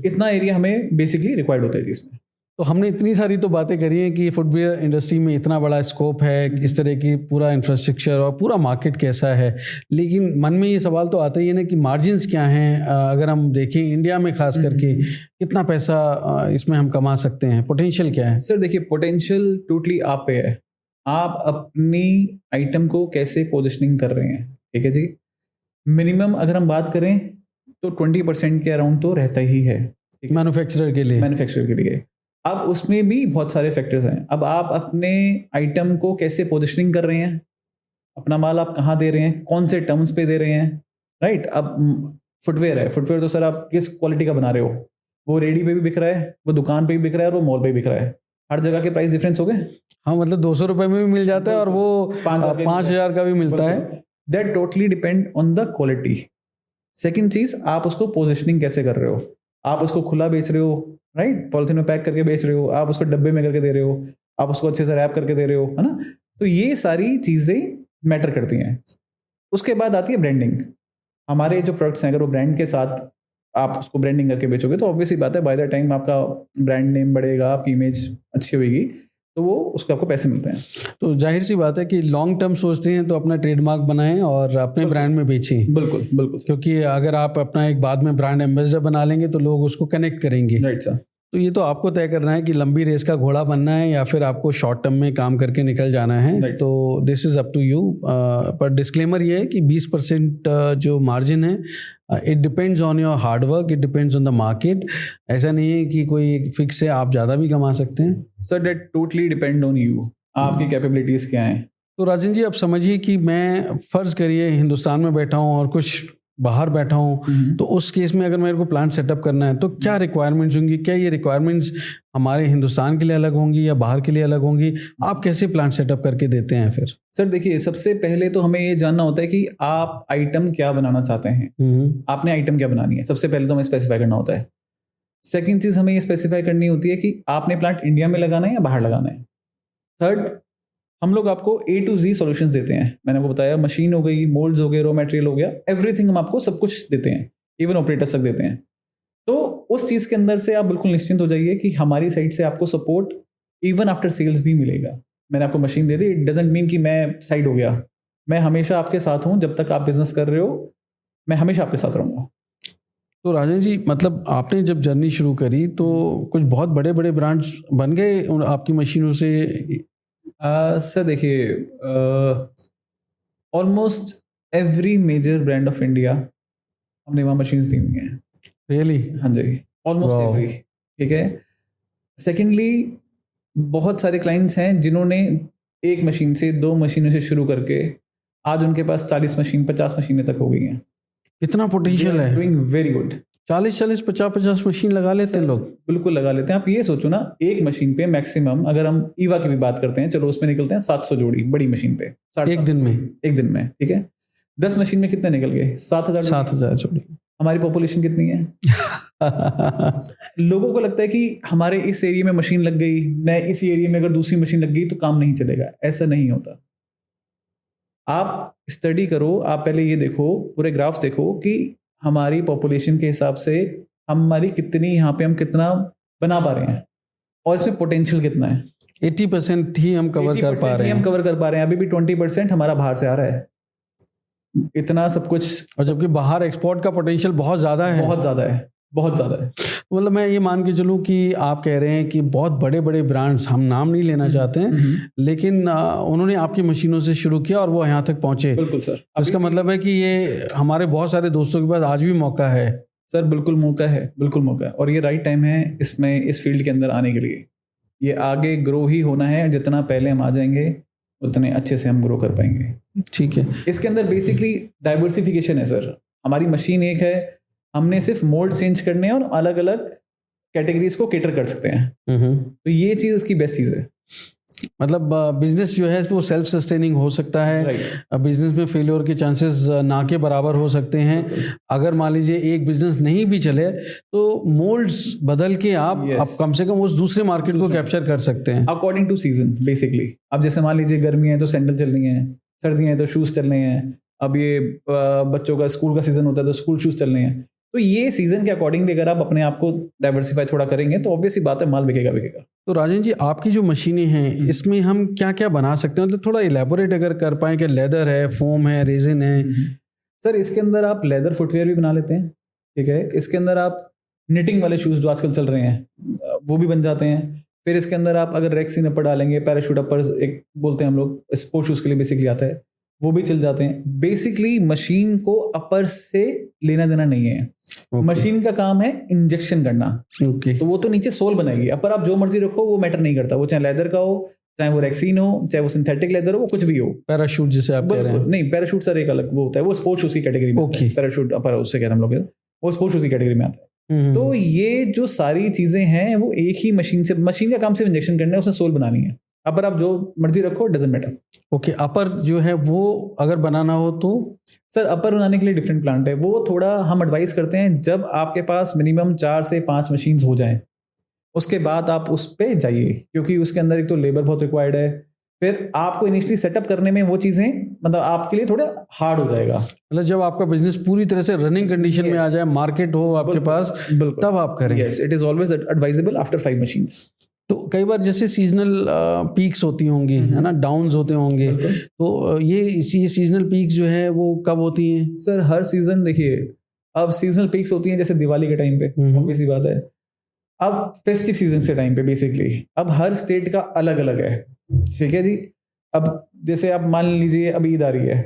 इतना एरिया हमें बेसिकली रिक्वायर्ड होता है इसमें. तो हमने इतनी सारी तो बातें करी हैं कि फुटवेयर इंडस्ट्री में इतना बड़ा स्कोप है, इस तरह की पूरा इंफ्रास्ट्रक्चर और पूरा मार्केट कैसा है, लेकिन मन में ये सवाल तो आता ही है ना कि मार्जिन्स क्या हैं. अगर हम देखें इंडिया में खास करके कितना पैसा इसमें हम कमा सकते हैं, पोटेंशियल क्या है? सर देखिए, पोटेंशियल टोटली आप पे है. आप अपनी आइटम को कैसे पोजिशनिंग कर रहे हैं, ठीक है जी. मिनिमम अगर हम बात करें तो 20% के अराउंड तो रहता ही है मैन्युफैक्चरर के लिए. अब उसमें भी बहुत सारे फैक्टर्स हैं. अब आप अपने आइटम को कैसे पोजिशनिंग कर रहे हैं, अपना माल आप कहाँ दे रहे हैं, कौन से टर्म्स पे दे रहे हैं, राइट. अब फुटवेयर है, फुटवेयर तो सर आप किस क्वालिटी का बना रहे हो, वो रेडी पे भी बिक रहा है, वो दुकान पे भी बिक रहा है और वो मॉल पे भी बिक रहा है. हर जगह के प्राइस डिफरेंस हो गए. हाँ, मतलब 200 रुपये में भी मिल जाता है और वो 5,000 का भी मिलता है. That totally depend on the quality. Second चीज, आप उसको पोजिशनिंग कैसे कर रहे हो. आप उसको खुला बेच रहे हो, राइट, पॉलिथीन में पैक करके बेच रहे हो, आप उसको डब्बे में करके दे रहे हो, आप उसको अच्छे से रैप करके दे रहे हो, है ना. तो ये सारी चीजें मैटर करती हैं. उसके बाद आती है ब्रांडिंग. हमारे जो प्रोडक्ट्स हैं अगर वो ब्रांड के साथ आप उसको ब्रांडिंग करके बेचोगे तो ऑब्वियसली बात है बाय द टाइम आपका ब्रांड नेम बढ़ेगा, आपकी इमेज अच्छी होगी, तो वो उसके आपको पैसे मिलते हैं. तो जाहिर सी बात है कि लॉन्ग टर्म सोचते हैं तो अपना ट्रेडमार्क बनाएं और अपने ब्रांड में बेचें. बिल्कुल बिल्कुल. क्योंकि अगर आप अपना एक बाद में ब्रांड एम्बेसडर बना लेंगे तो लोग उसको कनेक्ट करेंगे. Right sir. तो ये तो आपको तय करना है कि लंबी रेस का घोड़ा बनना है या फिर आपको शॉर्ट टर्म में काम करके निकल जाना है. Right. तो this is up to you. पर डिस्क्लेमर ये है कि 20% जो मार्जिन है it depends on your hard work, it depends on the market. ऐसा नहीं है कि कोई फिक्स है, आप ज़्यादा भी कमा सकते हैं. Sir that totally depend on you, आपकी कैपेबिलिटीज़ क्या हैं. तो राजन जी, अब समझिए कि मैं फ़र्ज़ करिए हिंदुस्तान में बैठा हूँ और कुछ बाहर बैठा हूँ, तो उस केस में अगर मेरे को प्लांट सेटअप करना है तो क्या रिक्वायरमेंट्स होंगी? क्या ये रिक्वायरमेंट्स हमारे हिंदुस्तान के लिए अलग होंगी या बाहर के लिए अलग होंगी? आप कैसे प्लांट सेटअप करके देते हैं फिर? सर देखिए, सबसे पहले तो हमें ये जानना होता है कि आप आइटम क्या बनाना चाहते हैं. आपने आइटम क्या बनानी है, सबसे पहले तो हमें स्पेसिफाई करना होता है. सेकेंड चीज़ हमें ये स्पेसिफाई करनी होती है कि आपने प्लांट इंडिया में लगाना है या बाहर लगाना है. थर्ड, हम लोग आपको A to Z सॉल्यूशंस देते हैं. मैंने आपको बताया, मशीन हो गई, मोल्ड्स हो गए, रॉ मटेरियल हो गया, एवरीथिंग हम आपको सब कुछ देते हैं, इवन ऑपरेटर्स तक देते हैं. तो उस चीज़ के अंदर से आप बिल्कुल निश्चिंत हो जाइए कि हमारी साइड से आपको सपोर्ट इवन आफ्टर सेल्स भी मिलेगा. मैंने आपको machine they the, it doesn't mean कि मैं साइड हो गया. मैं हमेशा आपके साथ हूँ. जब तक आप बिजनेस कर रहे हो मैं हमेशा आपके साथ रहूँगा. तो राजन जी, मतलब आपने जब जर्नी शुरू करी तो कुछ बहुत बड़े बड़े ब्रांड्स बन गए आपकी मशीनों से? सर देखिए, almost every major brand of India हमने वहाँ मशीन्स दी हुई हैं. रियली? हाँ जी, ऑलमोस्ट एवरी. ठीक है. सेकेंडली, बहुत सारे क्लाइंट्स हैं जिन्होंने एक मशीन से, 2 मशीनों से शुरू करके आज उनके पास 40 मशीन, 50 मशीनें तक हो गई हैं. इतना पोटेंशियल है. Doing very good. 40, 50 मशीन लगा लेते हैं लोग. बिल्कुल लगा लेते हैं. आप ये सोचो ना, एक मशीन पे मैक्सिमम, अगर हम ईवा की भी बात करते हैं, चलो उसमें निकलते हैं 700 जोड़ी बड़ी मशीन पे एक दिन में. एक दिन में, ठीक है. 10 मशीन में कितने निकल गए? 7,000 जोड़ी. हमारी पॉपुलेशन कितनी है? लोगों को लगता है कि हमारे इस एरिया में मशीन लग गई, मैं इस एरिया में अगर दूसरी मशीन लग गई तो काम नहीं चलेगा. ऐसा नहीं होता. आप स्टडी करो, आप पहले ये देखो, पूरे ग्राफ्स देखो कि हमारी पॉपुलेशन के हिसाब से हमारी कितनी यहाँ पे हम कितना बना पा रहे हैं और इसमें पोटेंशियल कितना है। 80% ही हम कवर कर पा रहे हैं। हम कवर कर पा रहे हैं, अभी भी 20% हमारा बाहर से आ रहा है, इतना सब कुछ। और जबकि बाहर एक्सपोर्ट का पोटेंशियल बहुत ज़्यादा है। बहुत ज़्यादा है, बहुत ज़्यादा है। मतलब मैं ये मान के चलूँ कि आप कह रहे हैं कि बहुत बड़े बड़े ब्रांड्स, हम नाम नहीं लेना चाहते हैं, लेकिन उन्होंने आपकी मशीनों से शुरू किया और वो यहाँ तक पहुँचे। बिल्कुल सर। इसका मतलब है कि ये हमारे बहुत सारे दोस्तों के पास आज भी मौका है। सर बिल्कुल मौका है, बिल्कुल मौका है, और ये राइट टाइम है इसमें, इस फील्ड के अंदर आने के लिए। ये आगे ग्रो ही होना है, जितना पहले हम आ जाएंगे उतने अच्छे से हम ग्रो कर पाएंगे। ठीक है। इसके अंदर बेसिकली डाइवर्सिफिकेशन है सर। हमारी मशीन एक है, हमने सिर्फ मोल्ड चेंज करने हैं और अलग अलग कैटेगरीज को केटर कर सकते हैं। तो ये चीज़ इसकी बेस्ट चीज़ है। मतलब बिजनेस जो है वो सेल्फ सस्टेनिंग हो सकता है। बिजनेस में फेलियर के चांसेस ना के बराबर हो सकते हैं। अगर मान लीजिए एक बिजनेस नहीं भी चले तो मोल्ड्स बदल के आप कम से कम उस दूसरे मार्केट को कैप्चर कर सकते हैं अकॉर्डिंग टू सीजन बेसिकली। अब जैसे मान लीजिए गर्मी है तो सैंडल चल रही हैं, सर्दियाँ हैं तो शूज़ चल रहे हैं, अब ये बच्चों का स्कूल का सीजन होता है तो स्कूल शूज़ चल रहे हैं। तो ये सीजन के अकॉर्डिंगली अगर आप अपने आप को डाइवर्सिफाई थोड़ा करेंगे तो ऑब्वियस सी बात है, माल बिकेगा। तो राजन जी, आपकी जो मशीनें हैं इसमें हम क्या क्या बना सकते हैं, मतलब थोड़ा इलेबोरेट अगर कर पाएं कि लेदर है, फोम है, रेजिन है। सर इसके अंदर आप लेदर फुटवेयर भी बना लेते हैं, ठीक है। इसके अंदर आप निटिंग वाले शूज़ जो आजकल चल रहे हैं वो भी बन जाते हैं। फिर इसके अंदर आप अगर रेक्सिन अपर डालेंगे, पैराशूट अपर एक बोलते हैं हम लोग, स्पोर्ट शूज़ के लिए बेसिकली आता है, वो भी चल जाते हैं। बेसिकली मशीन को अपर से लेना देना नहीं है। मशीन का काम है इंजेक्शन करना। तो वो तो नीचे सोल बनाएगी, अपर आप जो मर्जी रखो वो मैटर नहीं करता, वो चाहे लेदर का हो, चाहे वो रेक्सिन हो, चाहे वो सिंथेटिक लेदर हो, वो कुछ भी हो। पैराशूट जिसे आप कह रहे हैं, नहीं पैराशूट सर एक अलग वो होता है, वो स्पोर्ट्स शूज की कैटेगरी में आता है। पैराशूट अपर उससे कह रहे हैं हम लोग, वो स्पोर्ट्स शूज की कैटेगरी में आता है। तो ये जो सारी चीजें हैं वो एक ही मशीन से, मशीन का काम सिर्फ इंजेक्शन करना है, उससे सोल बनानी है। अपर आप जो मर्जी रखो, डजंट मैटर। ओके, अपर जो है वो अगर बनाना हो तो सर अपर बनाने के लिए डिफरेंट प्लांट है। वो थोड़ा हम एडवाइस करते हैं जब आपके पास मिनिमम 4 से 5 मशीन्स हो जाएं, उसके बाद आप उस पे जाइए, क्योंकि उसके अंदर एक तो लेबर बहुत रिक्वायर्ड है। फिर आपको इनिशियली सेटअप करने में वो चीज़ें मतलब आपके लिए थोड़ा हार्ड हो जाएगा। मतलब जब आपका बिजनेस पूरी तरह से रनिंग कंडीशन में आ जाए, मार्केट हो आपके पास, तब आप करें। Yes, it is always advisable after 5 machines. तो कई बार जैसे सीजनल पीक्स होती होंगी, है ना, डाउन्स होते होंगे, तो ये सीजनल पीक्स जो है वो कब होती हैं? सर हर सीजन देखिए, अब सीजनल पीक्स होती हैं जैसे दिवाली के टाइम पे, ऑब्वियस सी बात है। अब फेस्टिव सीजन के टाइम पे बेसिकली अब हर स्टेट का अलग अलग है, ठीक है जी। अब जैसे आप मान लीजिए अब ईद आ रही है,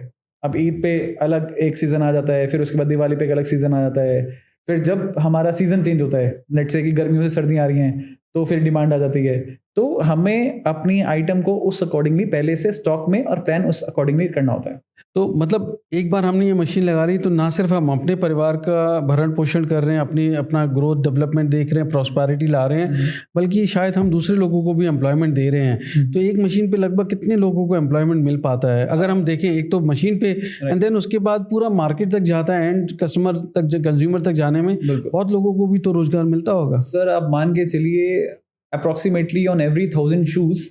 अब ईद पे अलग एक सीजन आ जाता है, फिर उसके बाद दिवाली पे एक अलग सीजन आ जाता है। फिर जब हमारा सीजन चेंज होता है, लेट्स से कि गर्मियों से सर्दियाँ आ रही हैं, तो फिर डिमांड आ जाती है। तो हमें अपनी आइटम को उस अकॉर्डिंगली पहले से स्टॉक में और प्लान उस अकॉर्डिंगली करना होता है। तो मतलब एक बार हमने ये मशीन लगा ली तो ना सिर्फ हम अपने परिवार का भरण पोषण कर रहे हैं, अपना ग्रोथ डेवलपमेंट देख रहे हैं, प्रॉस्पेरिटी ला रहे हैं, बल्कि शायद हम दूसरे लोगों को भी एम्प्लॉयमेंट दे रहे हैं। तो एक मशीन पे लगभग कितने लोगों को एम्प्लॉयमेंट मिल पाता है अगर हम देखें? एक तो मशीन पे, एंड देन उसके बाद पूरा मार्केट तक जाता है, एंड कस्टमर तक, कंज्यूमर तक जाने में बहुत लोगों को भी तो रोजगार मिलता होगा। सर आप मान के चलिए अप्रोक्सीमेटली ऑन एवरी 1000 शूज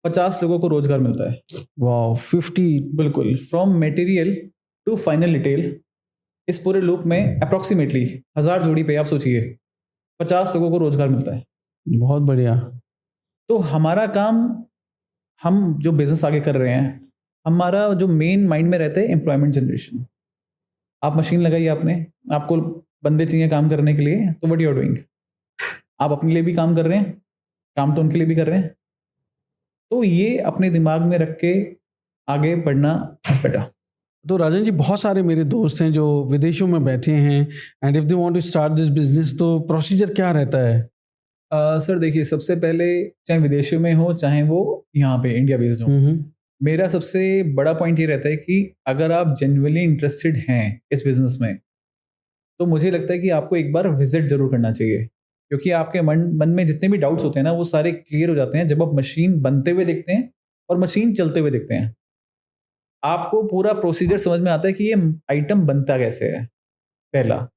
50 लोगों को रोजगार मिलता है। वाह, 50! बिल्कुल, from material to final retail, इस पूरे लूप में अप्रोक्सीमेटली 1000 जोड़ी पे आप सोचिए 50 लोगों को रोजगार मिलता है। बहुत बढ़िया। तो हमारा काम, हम जो बिजनेस आगे कर रहे हैं, हमारा जो मेन माइंड में रहता है एम्प्लॉयमेंट जनरेशन। आप मशीन लगाइए, आपको बंदे चाहिए काम करने के लिए, तो व्हाट यू आर डूइंग, आप अपने लिए भी काम कर रहे हैं, काम तो उनके लिए भी कर रहे हैं। तो ये अपने दिमाग में रख के आगे बढ़ना इज बेटर। तो राजन जी, बहुत सारे मेरे दोस्त हैं जो विदेशों में बैठे हैं, and if they want to start this business, तो प्रोसीजर क्या रहता है? सर देखिए, सबसे पहले चाहे विदेशों में हो चाहे वो यहाँ पे इंडिया बेस्ड हो, मेरा सबसे बड़ा पॉइंट ये रहता है कि अगर आप जेन्युइनली इंटरेस्टेड हैं इस बिजनेस में, तो मुझे लगता है कि आपको एक बार विजिट जरूर करना चाहिए, क्योंकि आपके मन में जितने भी डाउट्स होते हैं ना, वो सारे क्लियर हो जाते हैं जब आप मशीन बनते हुए देखते हैं और मशीन चलते हुए देखते हैं। आपको पूरा प्रोसीजर समझ में आता है कि ये आइटम बनता कैसे है, पहला।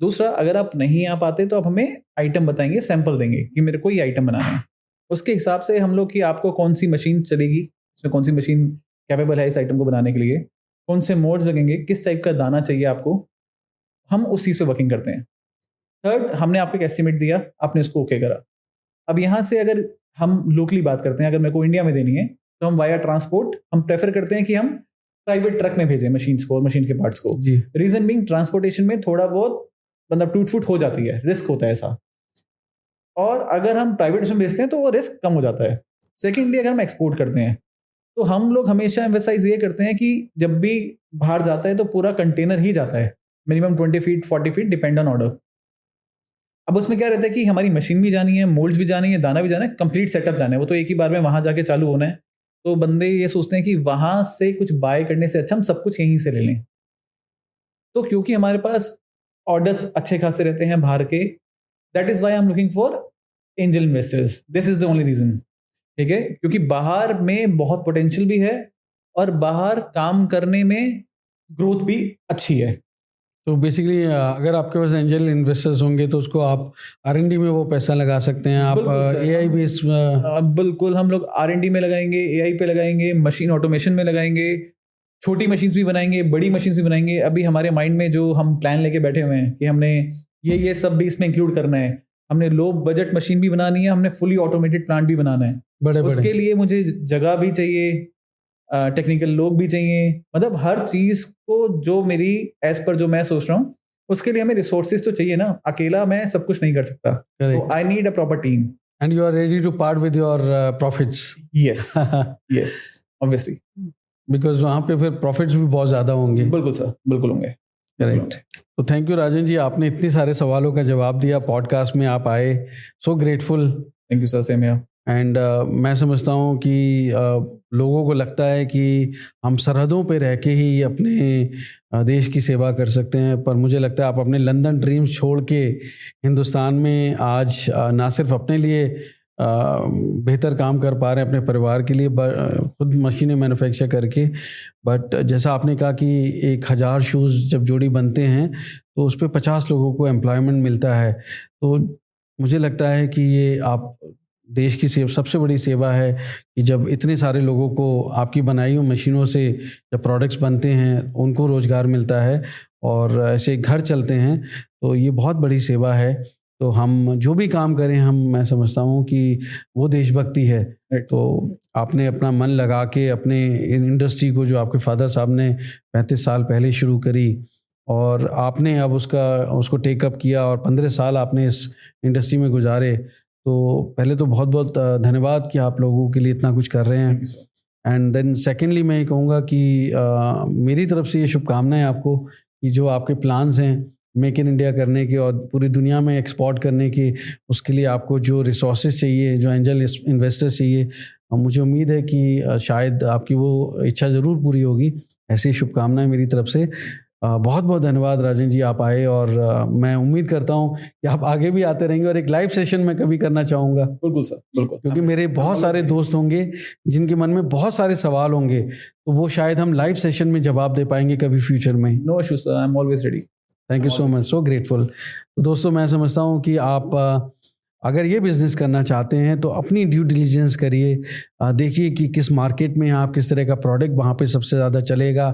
दूसरा, अगर आप नहीं आ पाते तो आप हमें आइटम बताएंगे, सैंपल देंगे कि मेरे को ये आइटम बनाना है। उसके हिसाब से हम लोग कि आपको कौन सी मशीन चलेगी, इसमें कौन सी मशीन कैपेबल है इस आइटम को बनाने के लिए, कौन से मोड्स लगेंगे, किस टाइप का दाना चाहिए आपको, हम उस चीज़ पे वर्किंग करते हैं। थर्ड, हमने आपको एक एस्टिमेट दिया, आपने उसको ओके करा। अब यहाँ से अगर हम लोकली बात करते हैं, अगर मेरे को इंडिया में देनी है तो हम वाया ट्रांसपोर्ट हम प्रेफर करते हैं कि हम प्राइवेट ट्रक में भेजें मशीन्स को और मशीन के पार्ट्स को। जी रीजन बीइंग ट्रांसपोर्टेशन में थोड़ा बहुत मतलब टूट फूट हो जाती है, रिस्क होता है ऐसा। और अगर हम प्राइवेट में भेजते हैं तो वो रिस्क कम हो जाता है। सेकेंडली, अगर हम एक्सपोर्ट करते हैं तो हम लोग हमेशा एम्फेसाइज ये करते हैं कि जब भी बाहर जाता है तो पूरा कंटेनर ही जाता है, minimum 20 feet 40 feet depend on order. अब उसमें क्या रहता है कि हमारी मशीन भी जानी है, मोल्ड्स भी जानी है, दाना भी जाना है, कंप्लीट सेटअप जाना है, वो तो एक ही बार में वहां जाके चालू होना है। तो बंदे ये सोचते हैं कि वहां से कुछ बाय करने से अच्छा हम सब कुछ यहीं से ले लें। तो क्योंकि हमारे पास ऑर्डर्स अच्छे खासे रहते हैं बाहर के, that is why I am looking for angel investors. This is the only reason. ठीक है, क्योंकि बाहर में बहुत पोटेंशियल भी है और बाहर काम करने में ग्रोथ भी अच्छी है। तो बेसिकली अगर आपके पास एंजल इन्वेस्टर्स होंगे तो उसको आप R&D में वो पैसा लगा सकते हैं। आप बिल्कुल सर, AI बेस्ड बिल्कुल हम लोग R&D में लगाएंगे, AI पे लगाएंगे, मशीन ऑटोमेशन में लगाएंगे, छोटी मशीन्स भी बनाएंगे, बड़ी मशीन्स भी बनाएंगे। अभी हमारे माइंड में जो हम प्लान लेके बैठे हुए हैं कि हमने ये सब भी इसमें इंक्लूड करना है। हमने लो बजट मशीन भी बनानी है, हमने फुली ऑटोमेटेड प्लांट भी बनाना है। बड़े उसके लिए मुझे जगह भी चाहिए, टेक्निकल लोग भी चाहिए, मतलब हर चीज को जो मेरी एज पर जो मैं सोच रहा हूँ उसके लिए हमें रिसोर्सेज तो चाहिए ना। अकेला मैं सब कुछ नहीं कर सकता, तो I need a proper team. And you are ready to part with your profits. Yes yes, obviously, because वहाँ पे फिर प्रॉफिट्स भी बहुत ज़्यादा होंगे। बिल्कुल सर, बिल्कुल होंगे। करेक्ट। तो थैंक यू राजन जी, आपने इतने सारे सवालों का जवाब दिया, पॉडकास्ट में आप आए, so grateful. Thank you sir, same here. And मैं समझता हूँ कि लोगों को लगता है कि हम सरहदों पे रह के ही अपने देश की सेवा कर सकते हैं, पर मुझे लगता है आप अपने लंदन ड्रीम्स छोड़ के हिंदुस्तान में आज ना सिर्फ अपने लिए बेहतर काम कर पा रहे हैं, अपने परिवार के लिए खुद मशीनें मैन्युफैक्चर करके। बट जैसा आपने कहा कि 1000 शूज़ जब जोड़ी बनते हैं तो उस पर 50 लोगों को एम्प्लॉयमेंट मिलता है। तो मुझे लगता है कि ये आप देश की सबसे बड़ी सेवा है कि जब इतने सारे लोगों को आपकी बनाई हुई मशीनों से जब प्रोडक्ट्स बनते हैं उनको रोज़गार मिलता है और ऐसे घर चलते हैं, तो ये बहुत बड़ी सेवा है। तो हम जो भी काम करें, मैं समझता हूँ कि वो देशभक्ति है। तो आपने अपना मन लगा के अपने इंडस्ट्री को, जो आपके फादर साहब ने 35 साल पहले शुरू करी, और आपने अब उसको टेकअप किया और 15 साल आपने इस इंडस्ट्री में गुजारे, तो पहले तो बहुत बहुत धन्यवाद कि आप लोगों के लिए इतना कुछ कर रहे हैं। एंड देन सेकेंडली मैं ये कहूँगा कि मेरी तरफ से ये शुभकामनाएं आपको कि जो आपके प्लान्स हैं मेक इन इंडिया करने के और पूरी दुनिया में एक्सपोर्ट करने के, उसके लिए आपको जो रिसोर्सेज चाहिए, जो एंजल इन्वेस्टर्स चाहिए, मुझे उम्मीद है कि शायद आपकी वो इच्छा ज़रूर पूरी होगी। ऐसी शुभकामनाएं मेरी तरफ से। बहुत बहुत धन्यवाद राजन जी, आप आए, और मैं उम्मीद करता हूँ कि आप आगे भी आते रहेंगे, और एक लाइव सेशन मैं कभी करना चाहूँगा। बिल्कुल सर, बिल्कुल, क्योंकि मेरे बहुत सारे दोस्त होंगे जिनके मन में बहुत सारे सवाल होंगे, तो वो शायद हम लाइव सेशन में जवाब दे पाएंगे कभी फ्यूचर में। No issue sir, I am always ready. Thank you so much, so grateful. तो दोस्तों, मैं समझता हूँ कि आप अगर ये बिज़नेस करना चाहते हैं तो अपनी ड्यू डिलिजेंस करिए, देखिए कि किस मार्केट में आप किस तरह का प्रोडक्ट वहाँ पे सबसे ज़्यादा चलेगा,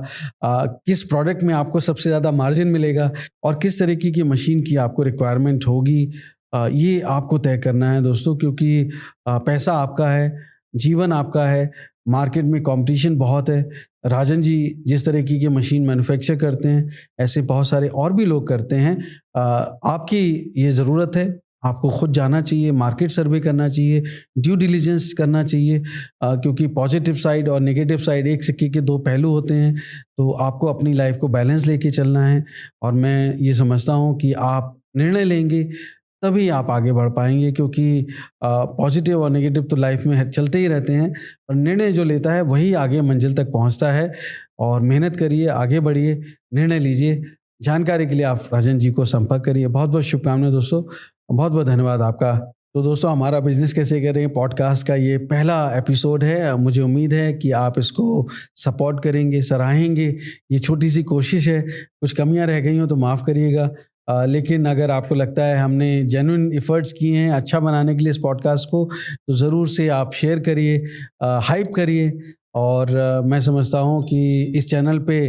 किस प्रोडक्ट में आपको सबसे ज़्यादा मार्जिन मिलेगा, और किस तरीके की मशीन की आपको रिक्वायरमेंट होगी, ये आपको तय करना है दोस्तों। क्योंकि पैसा आपका है, जीवन आपका है, मार्केट में कंपटीशन बहुत है। राजन जी जिस तरीके की मशीन मैन्युफैक्चर करते हैं, ऐसे बहुत सारे और भी लोग करते हैं। आपकी ये ज़रूरत है, आपको खुद जाना चाहिए, मार्केट सर्वे करना चाहिए, ड्यू डिलिजेंस करना चाहिए, क्योंकि पॉजिटिव साइड और नेगेटिव साइड एक सिक्के के दो पहलू होते हैं। तो आपको अपनी लाइफ को बैलेंस लेके चलना है, और मैं ये समझता हूँ कि आप निर्णय लेंगे तभी आप आगे बढ़ पाएंगे, क्योंकि पॉजिटिव और नेगेटिव तो लाइफ में चलते ही रहते हैं, और निर्णय जो लेता है वही आगे मंजिल तक पहुंचता है। और मेहनत करिए, आगे बढ़िए, निर्णय लीजिए। जानकारी के लिए आप राजन जी को संपर्क करिए। बहुत बहुत शुभकामनाएं दोस्तों, बहुत बहुत धन्यवाद आपका। तो दोस्तों, हमारा बिजनेस कैसे करें पॉडकास्ट का ये पहला एपिसोड है। मुझे उम्मीद है कि आप इसको सपोर्ट करेंगे, सराहेंगे। ये छोटी सी कोशिश है, कुछ कमियां रह गई हो तो माफ़ करिएगा, लेकिन अगर आपको लगता है हमने जेन्युइन एफर्ट्स किए हैं अच्छा बनाने के लिए इस पॉडकास्ट को, तो ज़रूर से आप शेयर करिए, हाइप करिए। और मैं समझता हूँ कि इस चैनल पे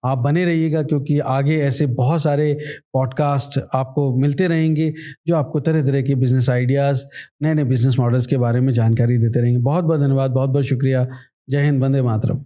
आप बने रहिएगा, क्योंकि आगे ऐसे बहुत सारे पॉडकास्ट आपको मिलते रहेंगे जो आपको तरह तरह के बिजनेस आइडियाज़, नए नए बिजनेस मॉडल्स के बारे में जानकारी देते रहेंगे। बहुत बहुत धन्यवाद, बहुत बहुत शुक्रिया। जय हिंद, वंदे मातरम।